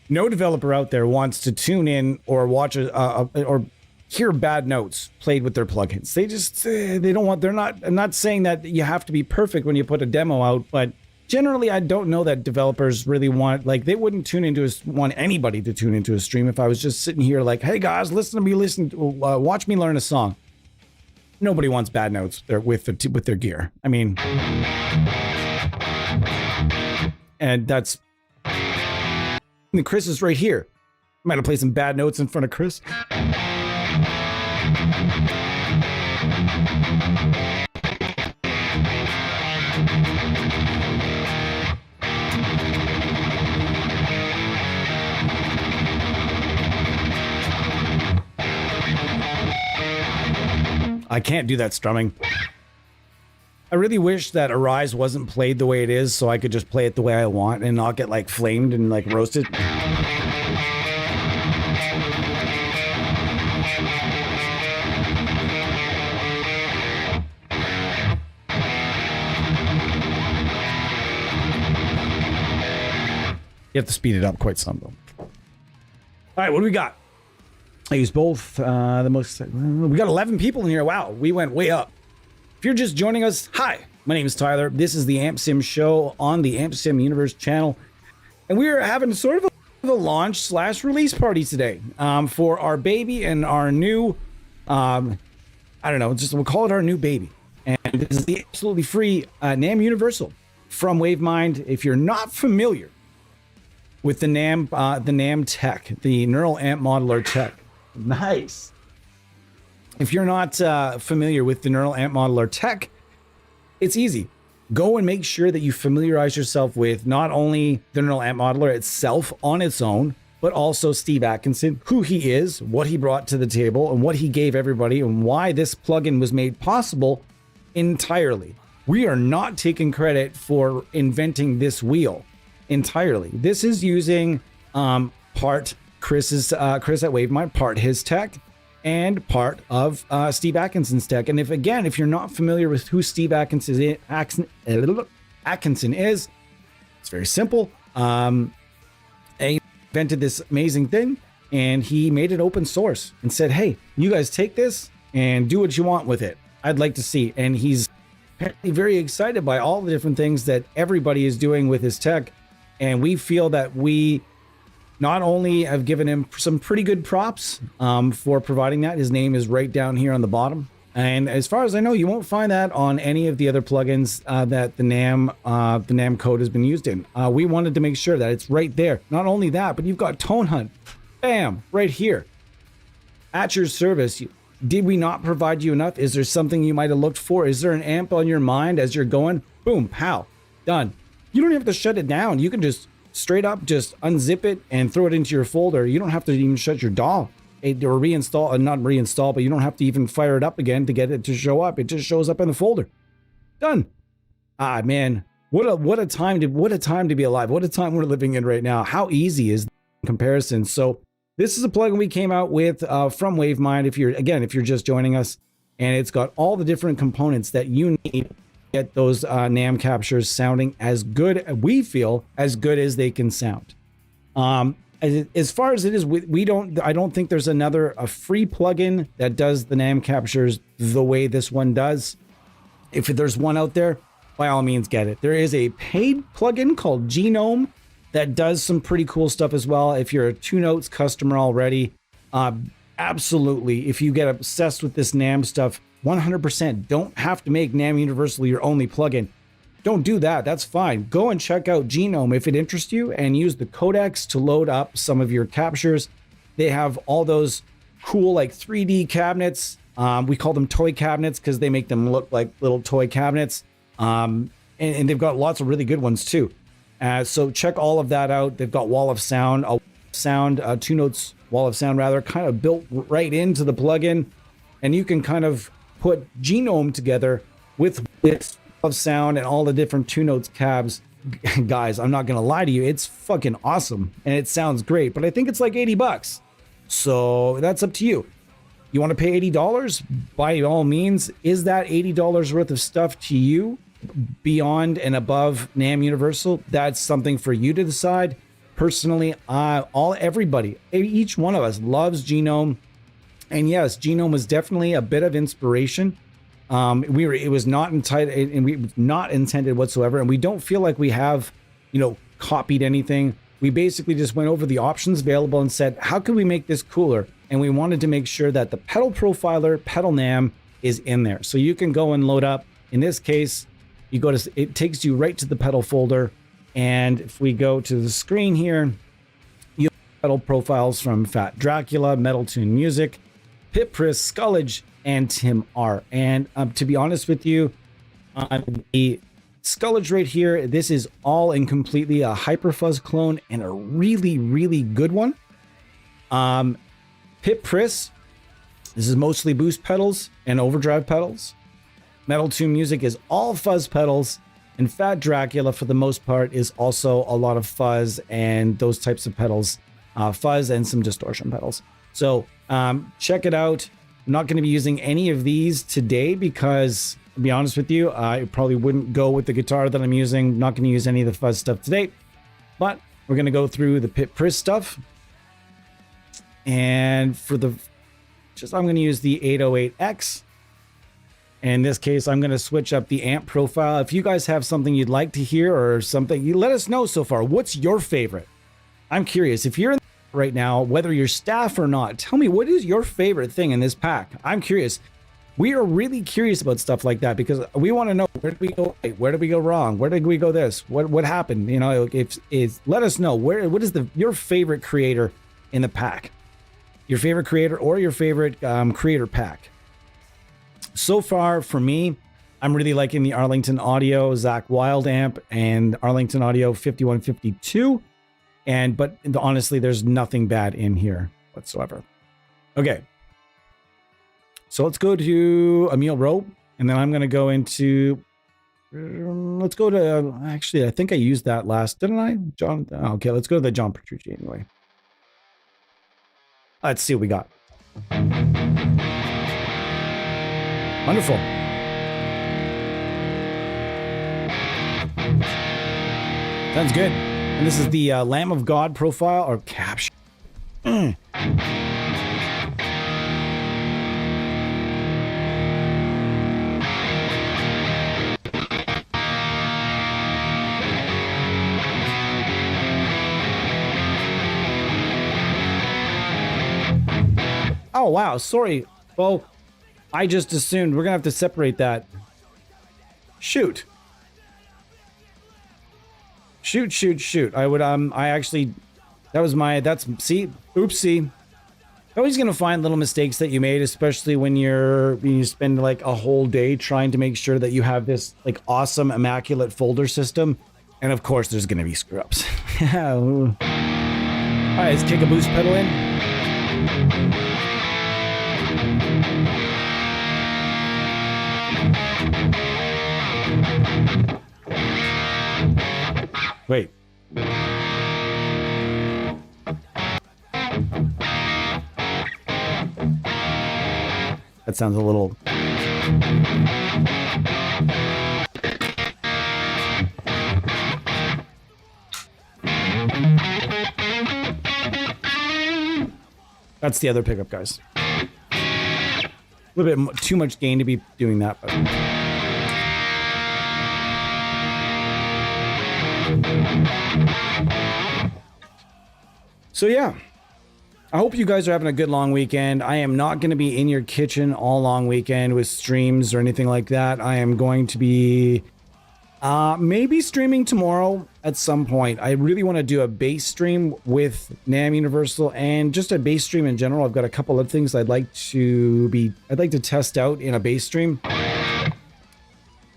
A: wants to tune in or watch or hear bad notes played with their plugins. They don't want. I'm not saying that you have to be perfect when you put a demo out, but generally, I don't know that developers really want, like, they wouldn't want anybody to tune into a stream if I was just sitting here like, hey guys, listen to me, watch me learn a song. Nobody wants bad notes there with their gear. I mean, and that's, and Chris is right here. I'm gonna play some bad notes in front of Chris. I can't do that strumming. I really wish that Arise wasn't played the way it is so I could just play it the way I want and not get like flamed and like roasted. You have to speed it up quite some though. All right, what do we got? I use both. We got 11 people in here. Wow, we went way up. If you're just joining us, hi, my name is Tyler. This is the Amp Sim show on the Amp Sim Universe channel. And we are having sort of a launch/release party today for our baby and our new, I don't know, we'll call it our new baby. And this is the absolutely free NAMM Universal from Wavemind. If you're not familiar with the NAMM tech, the neural amp modeler tech, nice. If you're not familiar with the neural amp modeler tech, it's easy. Go and make sure that you familiarize yourself with not only the neural amp modeler itself on its own, but also Steve Atkinson, who he is, what he brought to the table, and what he gave everybody, and why this plugin was made possible entirely. We are not taking credit for inventing this wheel entirely. This is using part Chris at Wavemind, part his tech, and part of Steve Atkinson's tech. And if you're not familiar with who Steve Atkinson is, it's very simple. He invented this amazing thing, and he made it open source and said, hey, you guys take this and do what you want with it. I'd like to see. And he's apparently very excited by all the different things that everybody is doing with his tech. And we feel that we not only have given him some pretty good props for providing that. His name is right down here on the bottom. And as far as I know, you won't find that on any of the other plugins that the NAMM code has been used in. We wanted to make sure that it's right there. Not only that, but you've got Tone Hunt. Bam, right here. At your service. Did we not provide you enough? Is there something you might have looked for? Is there an amp on your mind as you're going? Boom, pow, done. You don't have to shut it down. You can just straight up just unzip it and throw it into your folder. You don't have to even shut your DAW or reinstall, not reinstall, but you don't have to even fire it up again to get it to show up. It just shows up in the folder. Done. Ah, man, what a time to be alive. What a time we're living in right now. How easy is the comparison? So this is a plugin we came out with from Wavemind. If you're just joining us, and it's got all the different components that you need get those NAMM captures sounding as good, we feel, as good as they can sound. As far as it is, I don't think there's a free plugin that does the NAMM captures the way this one does. If there's one out there, by all means get it. There is a paid plugin called Genome that does some pretty cool stuff as well. If you're a 2Notes customer already, absolutely, if you get obsessed with this NAMM stuff, 100%. Don't have to make NAMM Universal your only plugin. Don't do that. That's fine. Go and check out Genome if it interests you and use the codecs to load up some of your captures. They have all those cool like 3D cabinets. We call them toy cabinets because they make them look like little toy cabinets. And they've got lots of really good ones too. So check all of that out. They've got Wall of Sound, 2Notes wall of sound rather, kind of built right into the plugin, and you can kind of put Genome together with this of sound and all the different 2 notes cabs. Guys, I'm not gonna lie to you, it's fucking awesome and it sounds great, but I think it's like $80. So that's up to you. You want to pay $80? By all means. Is that $80 worth of stuff to you beyond and above NAMM Universal? That's something for you to decide. Personally, everybody, each one of us loves Genome. And yes, Genome was definitely a bit of inspiration. It was not intended, and we not intended whatsoever. And we don't feel like we have, copied anything. We basically just went over the options available and said, how can we make this cooler? And we wanted to make sure that the pedal profiler, pedal NAMM is in there. So you can go and load up. In this case, it takes you right to the pedal folder. And if we go to the screen here, you have pedal profiles from Fat Dracula, Metal Tune Music, Pip Priss, Scullage, and Tim R. And to be honest with you, the Scullage right here, this is all and completely a Hyperfuzz clone and a really, really good one. Pip Priss, this is mostly boost pedals and overdrive pedals. Metal Tune Music is all fuzz pedals, and Fat Dracula, for the most part, is also a lot of fuzz and those types of pedals, fuzz and some distortion pedals. So check it out. I'm not going to be using any of these today because, to be honest with you, I probably wouldn't go with the guitar that I'm using. I'm not going to use any of the fuzz stuff today, but we're going to go through the Pip Priss stuff. And for I'm going to use the 808X. In this case, I'm going to switch up the amp profile. If you guys have something you'd like to hear or something, you let us know so far. What's your favorite? I'm curious. If you're in right now, whether you're staff or not, tell me, what is your favorite thing in this pack? I'm curious. We are really curious about stuff like that because we want to know, where did we go right? Where did we go wrong? Where did we go this? What happened? Let us know what is your favorite creator in the pack? Your favorite creator or your favorite creator pack? So far for me, I'm really liking the Arlington Audio Zach Wild amp and Arlington Audio 5152. But honestly, there's nothing bad in here whatsoever. Okay. So let's go to Emil Rope, and then I'm going to go into, let's go to, actually, I think I used that last, didn't I? John, okay, let's go to the John Petrucci anyway. Let's see what we got. Wonderful. Sounds good. And this is the Lamb of God profile or caption. Oh, wow. Sorry. Well, I just assumed we're going to have to separate that. Shoot. Shoot. Oopsie. Always going to find little mistakes that you made, especially when you spend like a whole day trying to make sure that you have this like awesome, immaculate folder system. And of course, there's going to be screw ups. All right, let's kick a boost pedal in. Wait. That sounds a little... That's the other pickup, guys. A little bit too much gain to be doing that, but... So yeah, I hope you guys are having a good long weekend. I am not going to be in your kitchen all long weekend with streams or anything like that. I am going to be maybe streaming tomorrow at some point. I really want to do a bass stream with NAMM Universal and just a bass stream in general. I've got a couple of things I'd like to test out in a bass stream.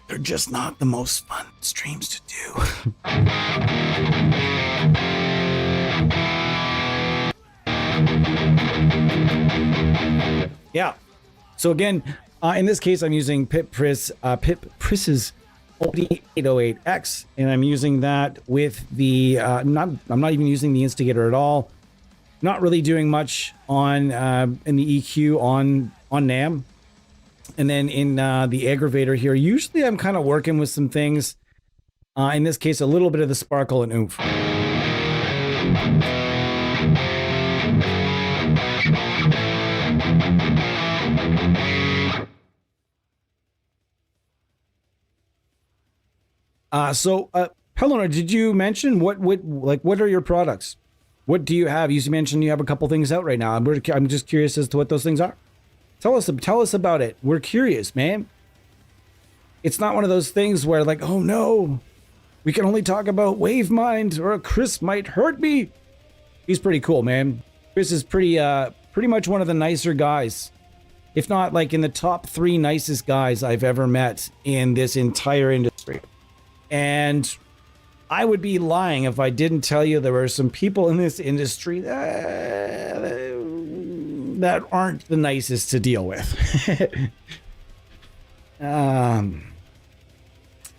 A: They're just not the most fun streams to do. Yeah. So again, in this case, I'm using Pip Priss's E38X, and I'm using that with the I'm not even using the instigator at all. Not really doing much on in the EQ on NAM, and then in the aggravator here. Usually, I'm kind of working with some things. In this case, a little bit of the sparkle and oomph. Helena, did you mention what are your products? What do you have? You mentioned you have a couple things out right now. I'm just curious as to what those things are. Tell us about it. We're curious, man. It's not one of those things where like, oh no, we can only talk about Wavemind or Chris might hurt me. He's pretty cool, man. Chris is pretty much one of the nicer guys, if not like in the top 3 nicest guys I've ever met in this entire industry. And I would be lying if I didn't tell you there were some people in this industry that aren't the nicest to deal with.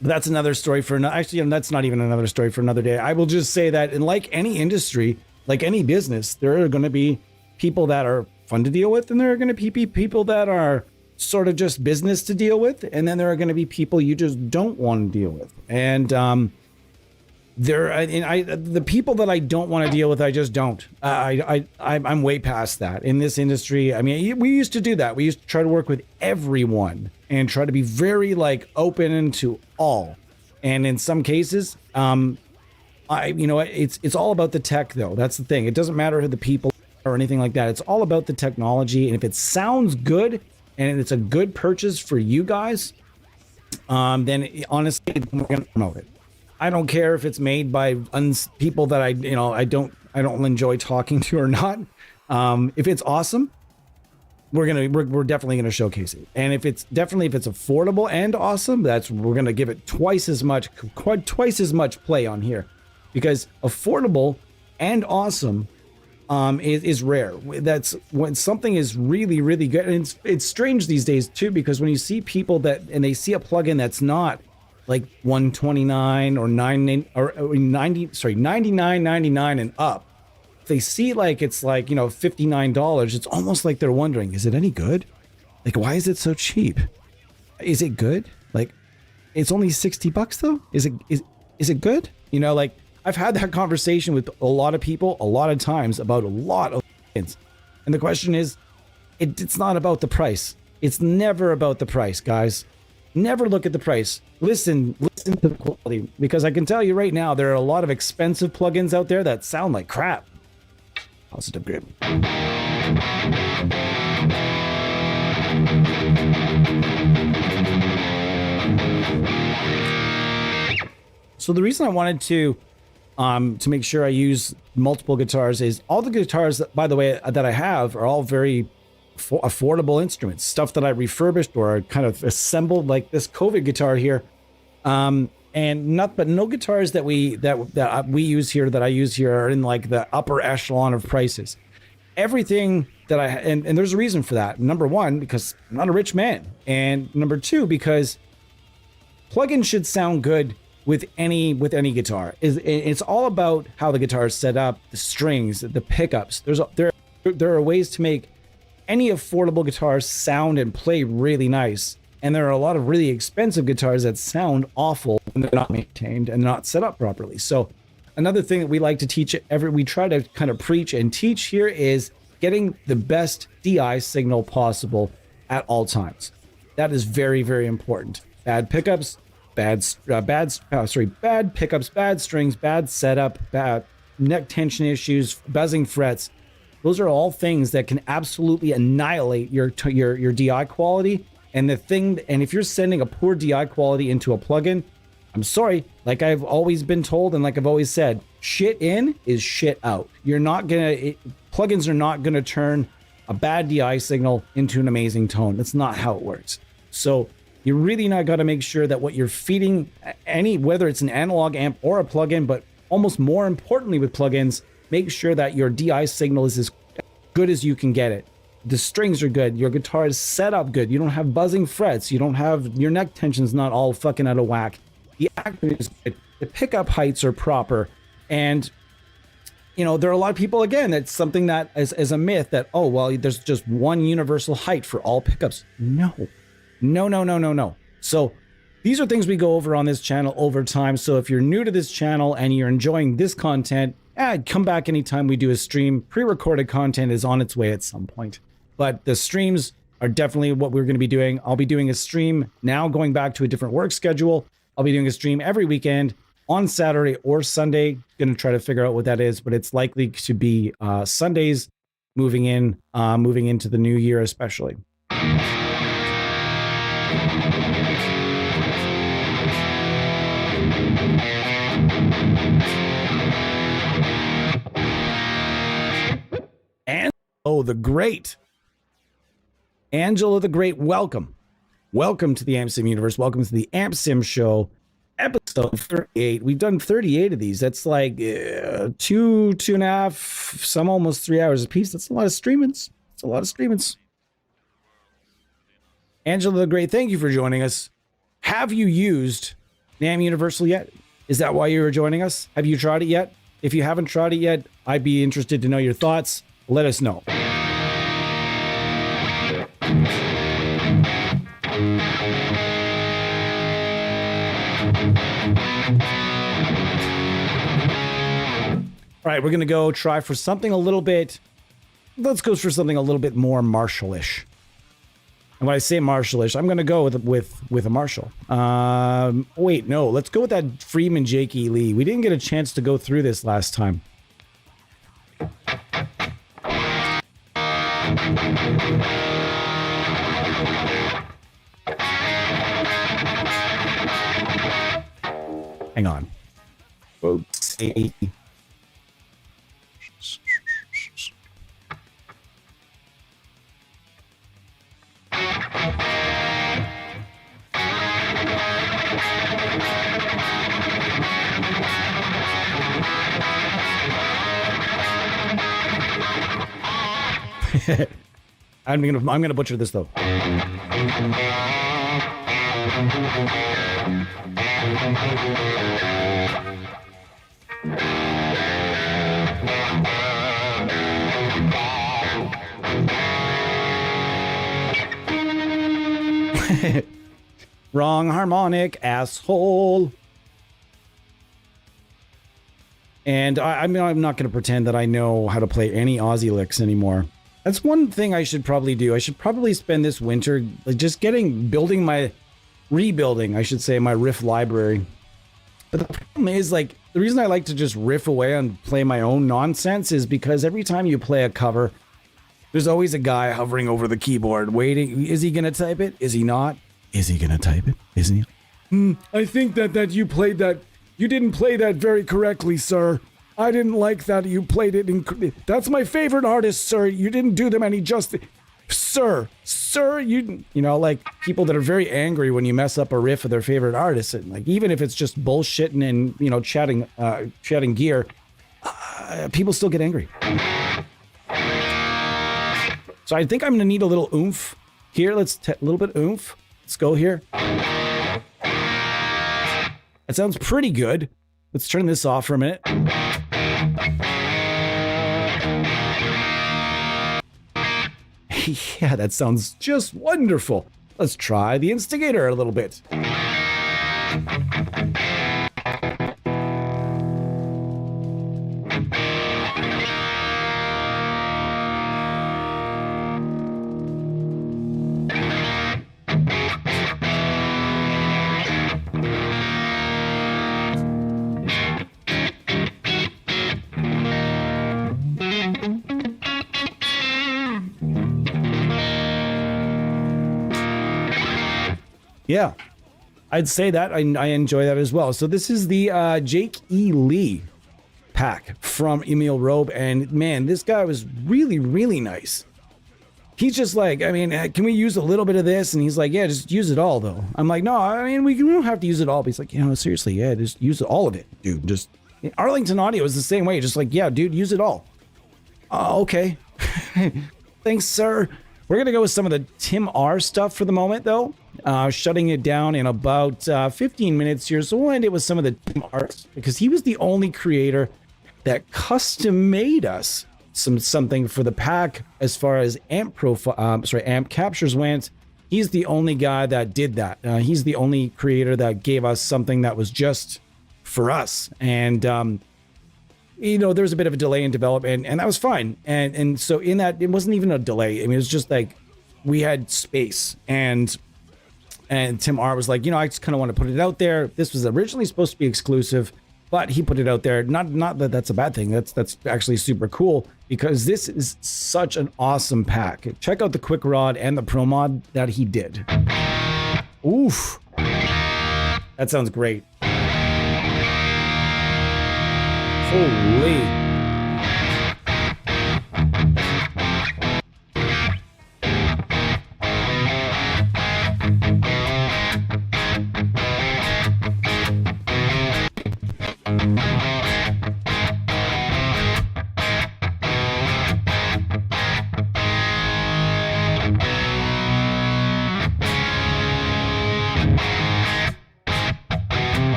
A: That's another story for that's not even another story for another day. I will just say that in like any industry, like any business, there are going to be people that are fun to deal with, and there are going to be people that are sort of just business to deal with, and then there are going to be people you just don't want to deal with. And the people that I don't want to deal with, I just don't. I'm way past that in this industry. I mean, we used to do that. We used to try to work with everyone and try to be very like open to all. And in some cases, it's all about the tech though. That's the thing. It doesn't matter who the people or anything like that. It's all about the technology. And if it sounds good and it's a good purchase for you guys, then honestly, we're going to promote it. I don't care if it's made by people that I don't enjoy talking to or not. If it's awesome, we're definitely gonna showcase it. And if it's affordable and awesome, we're gonna give it twice as much play on here, because affordable and awesome is rare. That's when something is really, really good. And it's strange these days too, because when you see people and they see a plugin that's not like $129 or $99.99 and up, if they see like it's like, $59, it's almost like they're wondering, is it any good? Like, why is it so cheap? Is it good? Like, it's only $60 though. Is it good? Like I've had that conversation with a lot of people a lot of times about a lot of things, and the question is, it's not about the price. It's never about the price, guys. Never look at the price. Listen to the quality, because I can tell you right now, there are a lot of expensive plugins out there that sound like crap. Positive grid. So the reason I wanted to make sure I use multiple guitars is all the guitars, by the way, that I have are all very affordable instruments, stuff that I refurbished or kind of assembled, like this COVID guitar here, and no guitars that we use here, that I use here, are in like the upper echelon of prices. Everything that and there's a reason for that. Number one, because I'm not a rich man, and number two, because plugins should sound good with any guitar. It's all about how the guitar is set up, the strings, the pickups. There are ways to make any affordable guitars sound and play really nice, and there are a lot of really expensive guitars that sound awful when they're not maintained and not set up properly. So another thing that we like to teach we try to kind of preach and teach here is getting the best DI signal possible at all times. That is very, very important. Bad pickups, bad pickups, bad strings, bad setup, bad neck tension issues, buzzing frets. Those are all things that can absolutely annihilate your DI quality. And if you're sending a poor DI quality into a plugin, I'm sorry, like I've always been told, and like I've always said, shit in is shit out. Plugins are not gonna turn a bad DI signal into an amazing tone. That's not how it works. So you really not got to make sure that what you're feeding, whether it's an analog amp or a plugin, but almost more importantly with plugins, make sure that your DI signal is as good as you can get it. The strings are good. Your guitar is set up good. You don't have buzzing frets. You don't have your neck tension's not all fucking out of whack. The action is good. The pickup heights are proper. And, you know, there are a lot of people, again, that's something that is a myth that, oh, well, there's just one universal height for all pickups. No. No. So these are things we go over on this channel over time. So if you're new to this channel and you're enjoying this content, come back anytime we do a stream. Pre-recorded content is on its way at some point. But the streams are definitely what we're going to be doing. I'll be doing a stream now, going back to a different work schedule. I'll be doing a stream every weekend on Saturday or Sunday. Going to try to figure out what that is, but it's likely to be Sundays moving into the new year, especially. And the Great. Angela the Great, welcome. Welcome to the AmpSim universe. Welcome to the AmpSim show, episode 38. We've done 38 of these. That's like 2.5, some almost 3 hours a piece. That's a lot of streamings. It's a lot of streamings. Angela the Great, thank you for joining us. Have you used NAMM Universal yet? Is that why you were joining us? Have you tried it yet? If you haven't tried it yet, I'd be interested to know your thoughts. Let us know. All right, we're going to go try for something a little bit, let's go for something a little bit more Marshall-ish. And when I say Marshall-ish, I'm going to go with a Marshall. Wait, no, let's go with that Freeman Jake E. Lee. We didn't get a chance to go through this last time. Hang on. Oopsie. I'm gonna butcher this though. Wrong harmonic, asshole. And I'm not going to pretend that I know how to play any Aussie licks anymore. That's one thing I should probably do. I should probably spend this winter just rebuilding my riff library. But the problem is, like, the reason I like to just riff away and play my own nonsense is because every time you play a cover, there's always a guy hovering over the keyboard waiting. Is he going to type it? Is he not? Is he going to type it? Isn't he? I think that you played that. You didn't play that very correctly, sir. I didn't like that you played it. That's my favorite artist, sir. You didn't do them any justice. Sir, you know, like people that are very angry when you mess up a riff of their favorite artist. And like, even if it's just bullshitting and, you know, chatting gear, people still get angry. So I think I'm going to need a little oomph here. A little bit oomph. Let's go here. That sounds pretty good. Let's turn this off for a minute. Yeah, that sounds just wonderful. Let's try the instigator a little bit. Yeah, I'd say that. I enjoy that as well. So this is the Jake E. Lee pack from Emil Robe. And man, this guy was really, really nice. He's just like, I mean, can we use a little bit of this? And he's like, yeah, just use it all though. I'm like, no, I mean, we don't have to use it all. But he's like, you know, seriously, yeah, just use all of it, dude. Just Arlington Audio is the same way. Just like, yeah, dude, use it all. Okay. Thanks, sir. We're going to go with some of the Tim R stuff for the moment, though. Shutting it down in about 15 minutes here. So we'll end it with some of the Tim R's because he was the only creator that custom made us something for the pack as far as amp captures went. He's the only guy that did that. He's the only creator that gave us something that was just for us. And there was a bit of a delay in development, and that was fine. And so in that, it wasn't even a delay. I mean, it was just like we had space, and Tim R was like, I just kind of want to put it out there. This was originally supposed to be exclusive, but he put it out there. Not that that's a bad thing. That's actually super cool because this is such an awesome pack. Check out the quick rod and the pro mod that he did. Oof. That sounds great. Holy.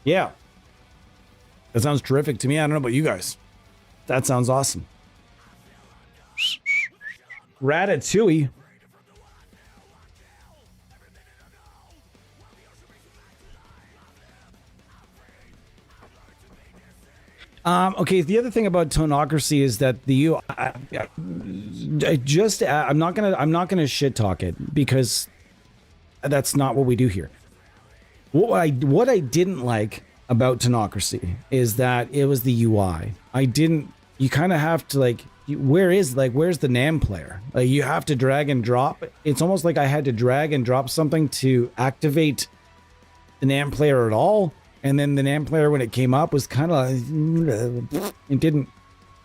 A: Yeah, that sounds terrific to me. I don't know about you guys. That sounds awesome. Ratatouille. Okay, the other thing about Tonocracy is that I'm not gonna shit talk it because that's not what we do here. What I didn't like about Tonocracy is that it was the UI. You kind of have to where's the NAM player? Like you have to drag and drop. It's almost like I had to drag and drop something to activate the NAM player at all. And then the NAM player, when it came up, was kind of,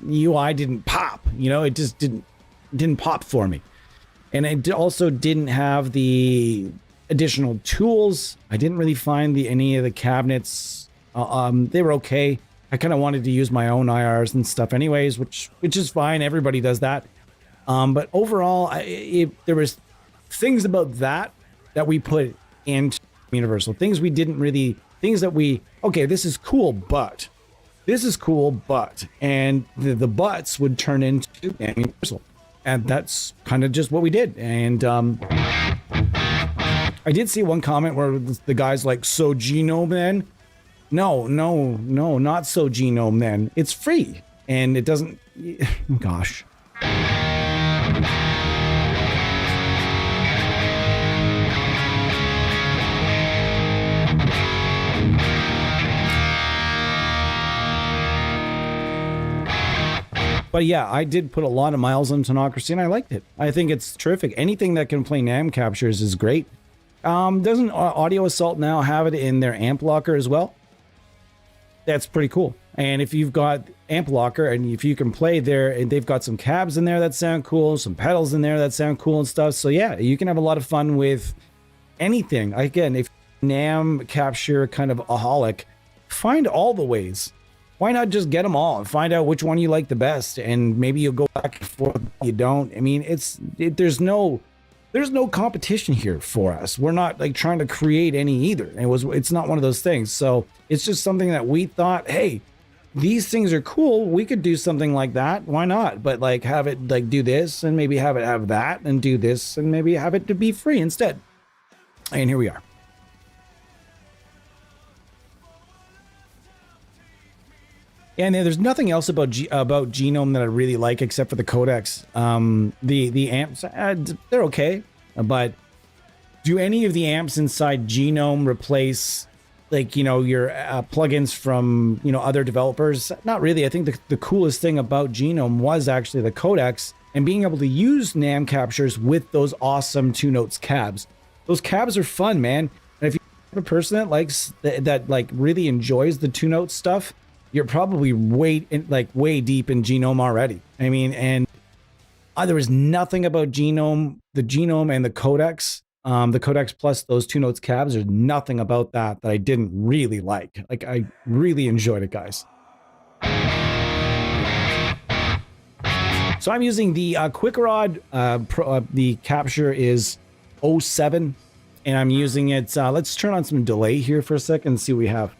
A: UI didn't pop, it just didn't pop for me. And it also didn't have the additional tools. I didn't really find any of the cabinets. They were okay. I kind of wanted to use my own IRs and stuff anyways, which is fine. Everybody does that. But overall, there was things about that we put into Universal. Things that this is cool, but and the buts would turn into Universal. And that's kind of just what we did. And I did see one comment where the guy's like, so Genome then? No, not so Genome then. It's free. And it doesn't, gosh. But yeah, I did put a lot of miles on Tonocracy and I liked it. I think it's terrific. Anything that can play NAM captures is great. Doesn't Audio Assault now have it in their amp locker as well? That's pretty cool. And if you've got amp locker and if you can play there, and they've got some cabs in there that sound cool, some pedals in there that sound cool and stuff. So yeah, you can have a lot of fun with anything. Again, if NAM capture kind of aholic, find all the ways. Why not just get them all and find out which one you like the best? And maybe you'll go back and forth. You don't. I mean, there's no competition here for us. We're not like trying to create any either. It's not one of those things. So it's just something that we thought, hey, these things are cool. We could do something like that. Why not? But like have it like do this and maybe have it have that and do this and maybe have it to be free instead. And here we are. And there's nothing else about Genome that I really like except for the codecs. The amps, they're okay, but do any of the amps inside Genome replace your plugins from other developers? Not really. I think the coolest thing about Genome was actually the codecs and being able to use NAM captures with those awesome 2 notes cabs. Those cabs are fun, man. a person that likes that like really enjoys the 2-note stuff, you're probably way deep in Genome already. I mean, and there was nothing about the Genome and the Codex plus those 2-notes cabs. There's nothing about that I didn't really like. Like, I really enjoyed it, guys. So I'm using the Quick Rod. The capture is 07, and I'm using it. Let's turn on some delay here for a second and see what we have.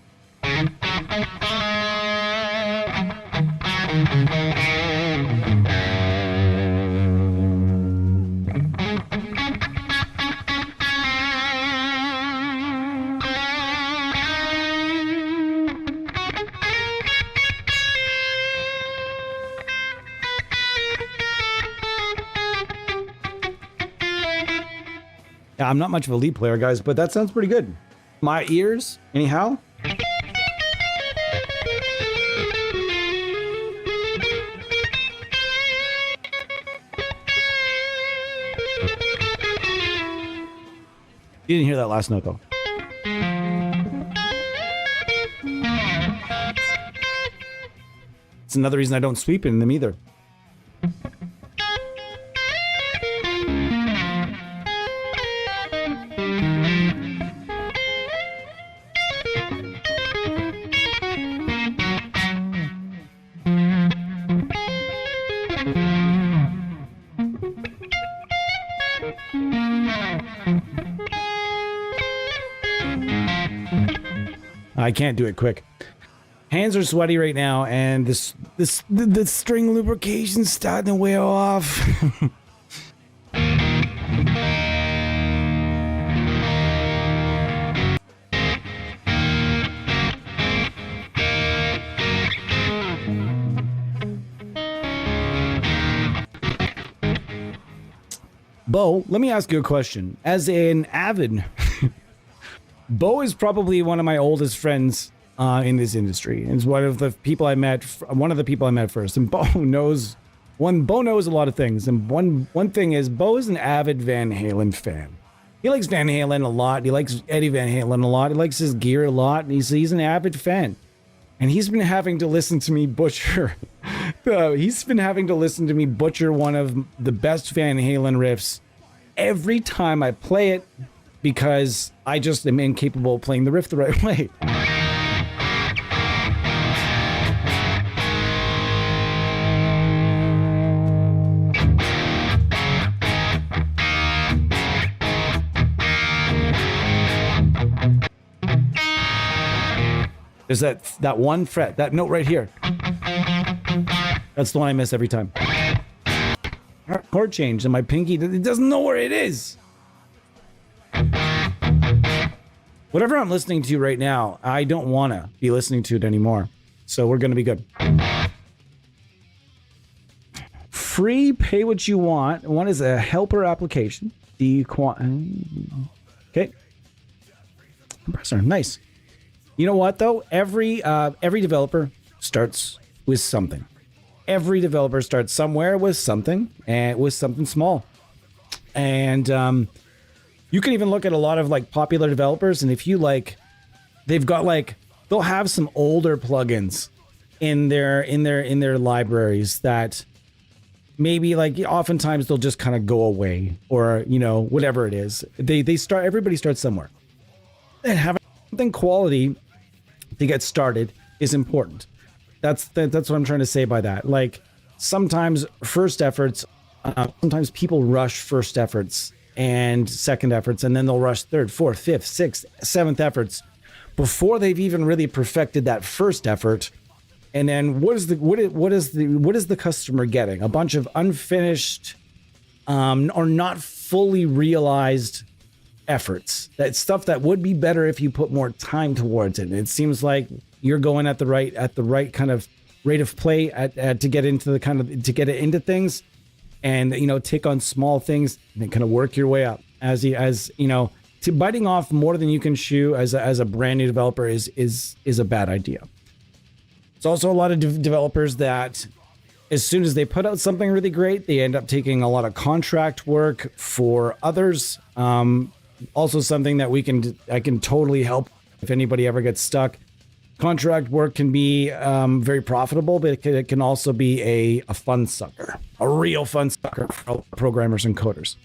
A: Yeah, I'm not much of a lead player, guys, but that sounds pretty good. My ears, anyhow. You didn't hear that last note, though. It's another reason I don't sweep in them either. I can't do it quick. Hands are sweaty right now, and the string lubrication's starting to wear off. Bo, let me ask you a question. As an avid... Bo is probably one of my oldest friends in this industry. It's one of the people I met first. And Bo knows a lot of things. And one thing is, Bo is an avid Van Halen fan. He likes Van Halen a lot. He likes Eddie Van Halen a lot. He likes his gear a lot. And he's an avid fan. And he's been having to listen to me butcher. He's been having to listen to me butcher one of the best Van Halen riffs every time I play it, because I just am incapable of playing the riff the right way. There's that one fret, that note right here. That's the one I miss every time. Chord change, and my pinky, it doesn't know where it is. Whatever I'm listening to right now, I don't want to be listening to it anymore. So we're going to be good. Free, pay what you want. One is a helper application. Okay. Compressor, nice. You know what, though? Every developer starts with something. Every developer starts somewhere with something, and with something small. And you can even look at a lot of like popular developers, and if you like, they'll have some older plugins in their libraries that maybe like oftentimes they'll just kind of go away, or whatever it is. Everybody starts somewhere, and having something quality to get started is important. That's what I'm trying to say by that. Like, sometimes sometimes people rush first efforts and second efforts, and then they'll rush third, fourth, fifth, sixth, seventh efforts before they've even really perfected that first effort. And then what is the customer getting? A bunch of unfinished or not fully realized efforts. That stuff that would be better if you put more time towards it. And it seems like you're going at the right kind of rate of play to get into things. And take on small things and kind of work your way up as to biting off more than you can chew as a brand new developer is a bad idea. It's also a lot of developers that as soon as they put out something really great, they end up taking a lot of contract work for others. Also something that I can totally help if anybody ever gets stuck. Contract work can be very profitable, but it can also be a fun sucker, a real fun sucker for programmers and coders.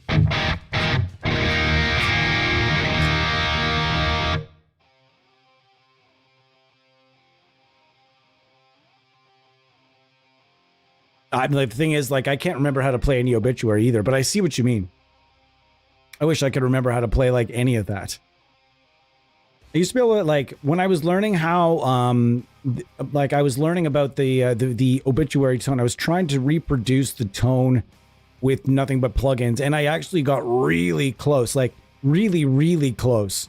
A: The thing is, like, I can't remember how to play any obituary either, but I see what you mean. I wish I could remember how to play like any of that. I used to be able to, like, when I was learning how, like, I was learning about the obituary tone, I was trying to reproduce the tone with nothing but plugins, and I actually got really close, like really, really close.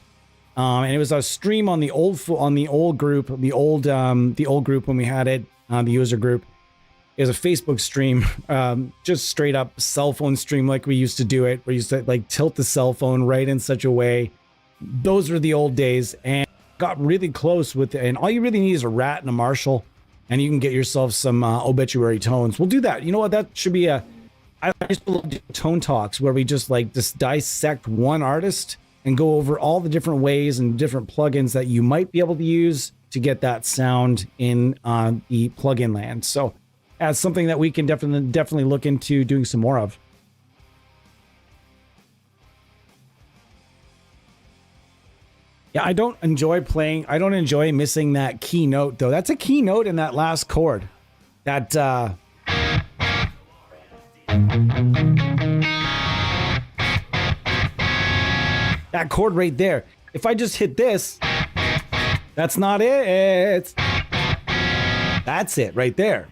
A: And it was a stream on the old group, the old group when we had it, the user group. It was a Facebook stream, just straight up cell phone stream like we used to do it. We used to like tilt the cell phone right in such a way. Those were the old days, and got really close with it. And all you really need is a rat and a Marshall, and you can get yourself some obituary tones. We'll do that. You know what? That should be I used to love doing tone talks where we just dissect one artist and go over all the different ways and different plugins that you might be able to use to get that sound in the plugin land. So that's something that we can definitely look into doing some more of. Yeah, I don't enjoy missing that key note though. That's a key note in that last chord. That that chord right there. If I just hit this, that's not it. That's it right there.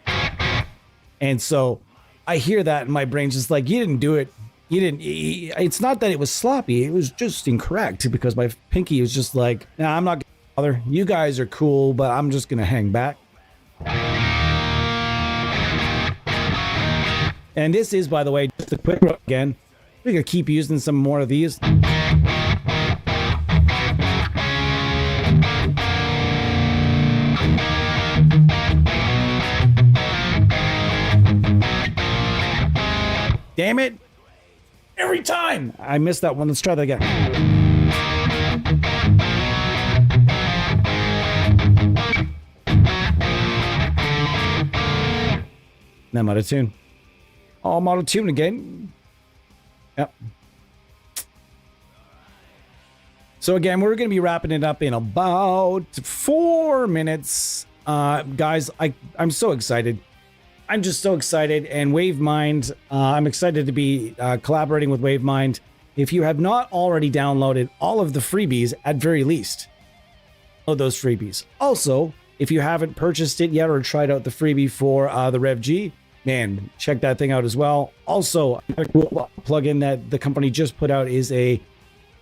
A: And so I hear that and my brain's just like, you didn't do it. It's not that it was sloppy. It was just incorrect because my pinky was just like, nah, I'm not gonna bother. You guys are cool, but I'm just going to hang back. And this is, by the way, just a quick note again. We're going to keep using some more of these. Damn it. Every time. I missed that one. Let's try that again. Now I'm out of tune. Oh, I'm out of tune again. Yep. So again, we're going to be wrapping it up in about 4 minutes. Guys, I'm so excited. I'm just so excited. And WaveMind, I'm excited to be collaborating with WaveMind. If you have not already downloaded all of the freebies, at very least, download those freebies. Also, if you haven't purchased it yet or tried out the freebie for the Rev G, man, check that thing out as well. Also, a cool plugin that the company just put out is a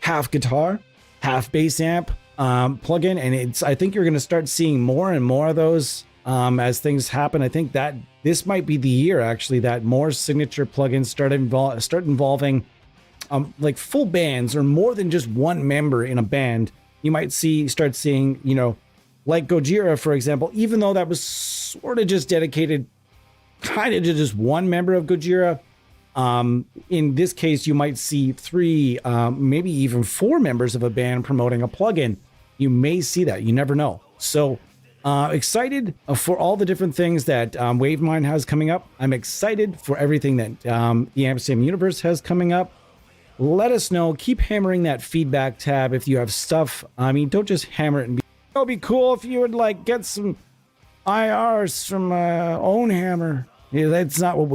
A: half guitar, half bass amp plugin. And I think you're going to start seeing more and more of those as things happen. I think that this might be the year actually that more signature plugins start involving like full bands or more than just one member in a band. You might start seeing, you know, like Gojira, for example, even though that was sort of just dedicated kind of to just one member of Gojira. In this case, you might see 3, maybe even 4 members of a band promoting a plugin. You may see that. You never know. So excited for all the different things that WaveMind has coming up. I'm excited for everything that the Amsterdam Universe has coming up. Let us know. Keep hammering that feedback tab if you have stuff. I mean, don't just hammer it and it'll be cool if you would like get some IRs from Own Hammer. Yeah, that's not what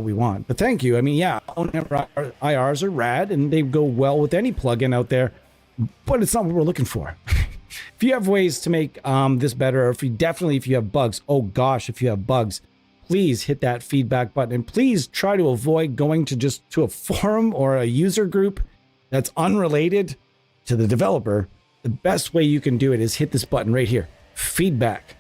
A: we want. But thank you. I mean, yeah, Own Hammer IRs are rad and they go well with any plugin out there. But it's not what we're looking for. If you have ways to make this better, or if you have bugs, oh gosh, if you have bugs, please hit that feedback button and please try to avoid going to a forum or a user group that's unrelated to the developer. The best way you can do it is hit this button right here, feedback.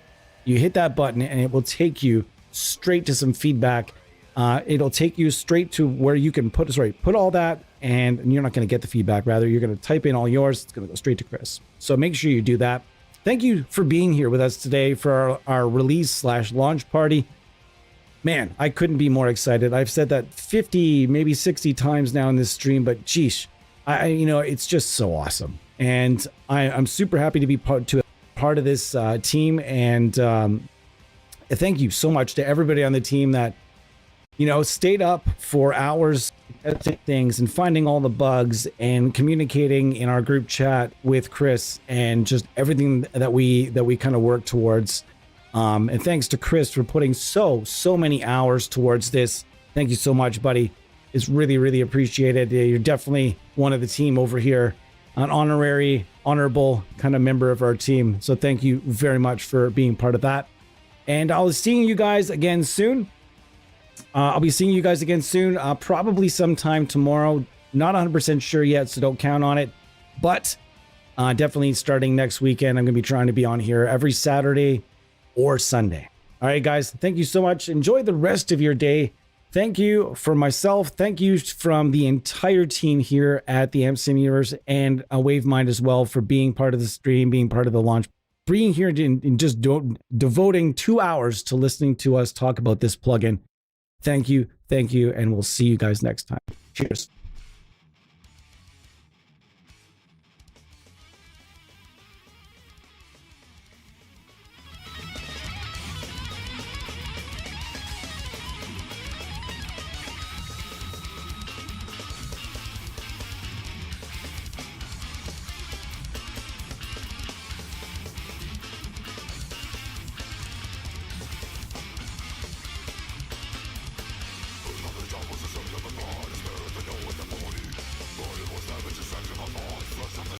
A: You hit that button and it will take you straight to some feedback. It'll take you straight to where you can put all that, and you're not going to get the feedback. Rather, you're going to type in all yours. It's going to go straight to Chris. So make sure you do that. Thank you for being here with us today for our release/launch party. Man, I couldn't be more excited. I've said that 50, maybe 60 times now in this stream, but geesh, it's just so awesome. And I'm super happy to be part of this team. And thank you so much to everybody on the team that, stayed up for hours testing things and finding all the bugs and communicating in our group chat with Chris and just everything that we kind of work towards. And thanks to Chris for putting so many hours towards this. Thank you so much, buddy. It's really, really appreciated. You're definitely one of the team over here, an honorable kind of member of our team. So thank you very much for being part of that. And I'll be seeing you guys again soon. Probably sometime tomorrow. Not 100% sure yet, so don't count on it. But definitely starting next weekend, I'm going to be trying to be on here every Saturday or Sunday. All right, guys, thank you so much. Enjoy the rest of your day. Thank you for myself. Thank you from the entire team here at the MCM Universe and Wavemind as well for being part of the stream, being part of the launch, being here and just devoting 2 hours to listening to us talk about this plugin. Thank you, and we'll see you guys next time. Cheers.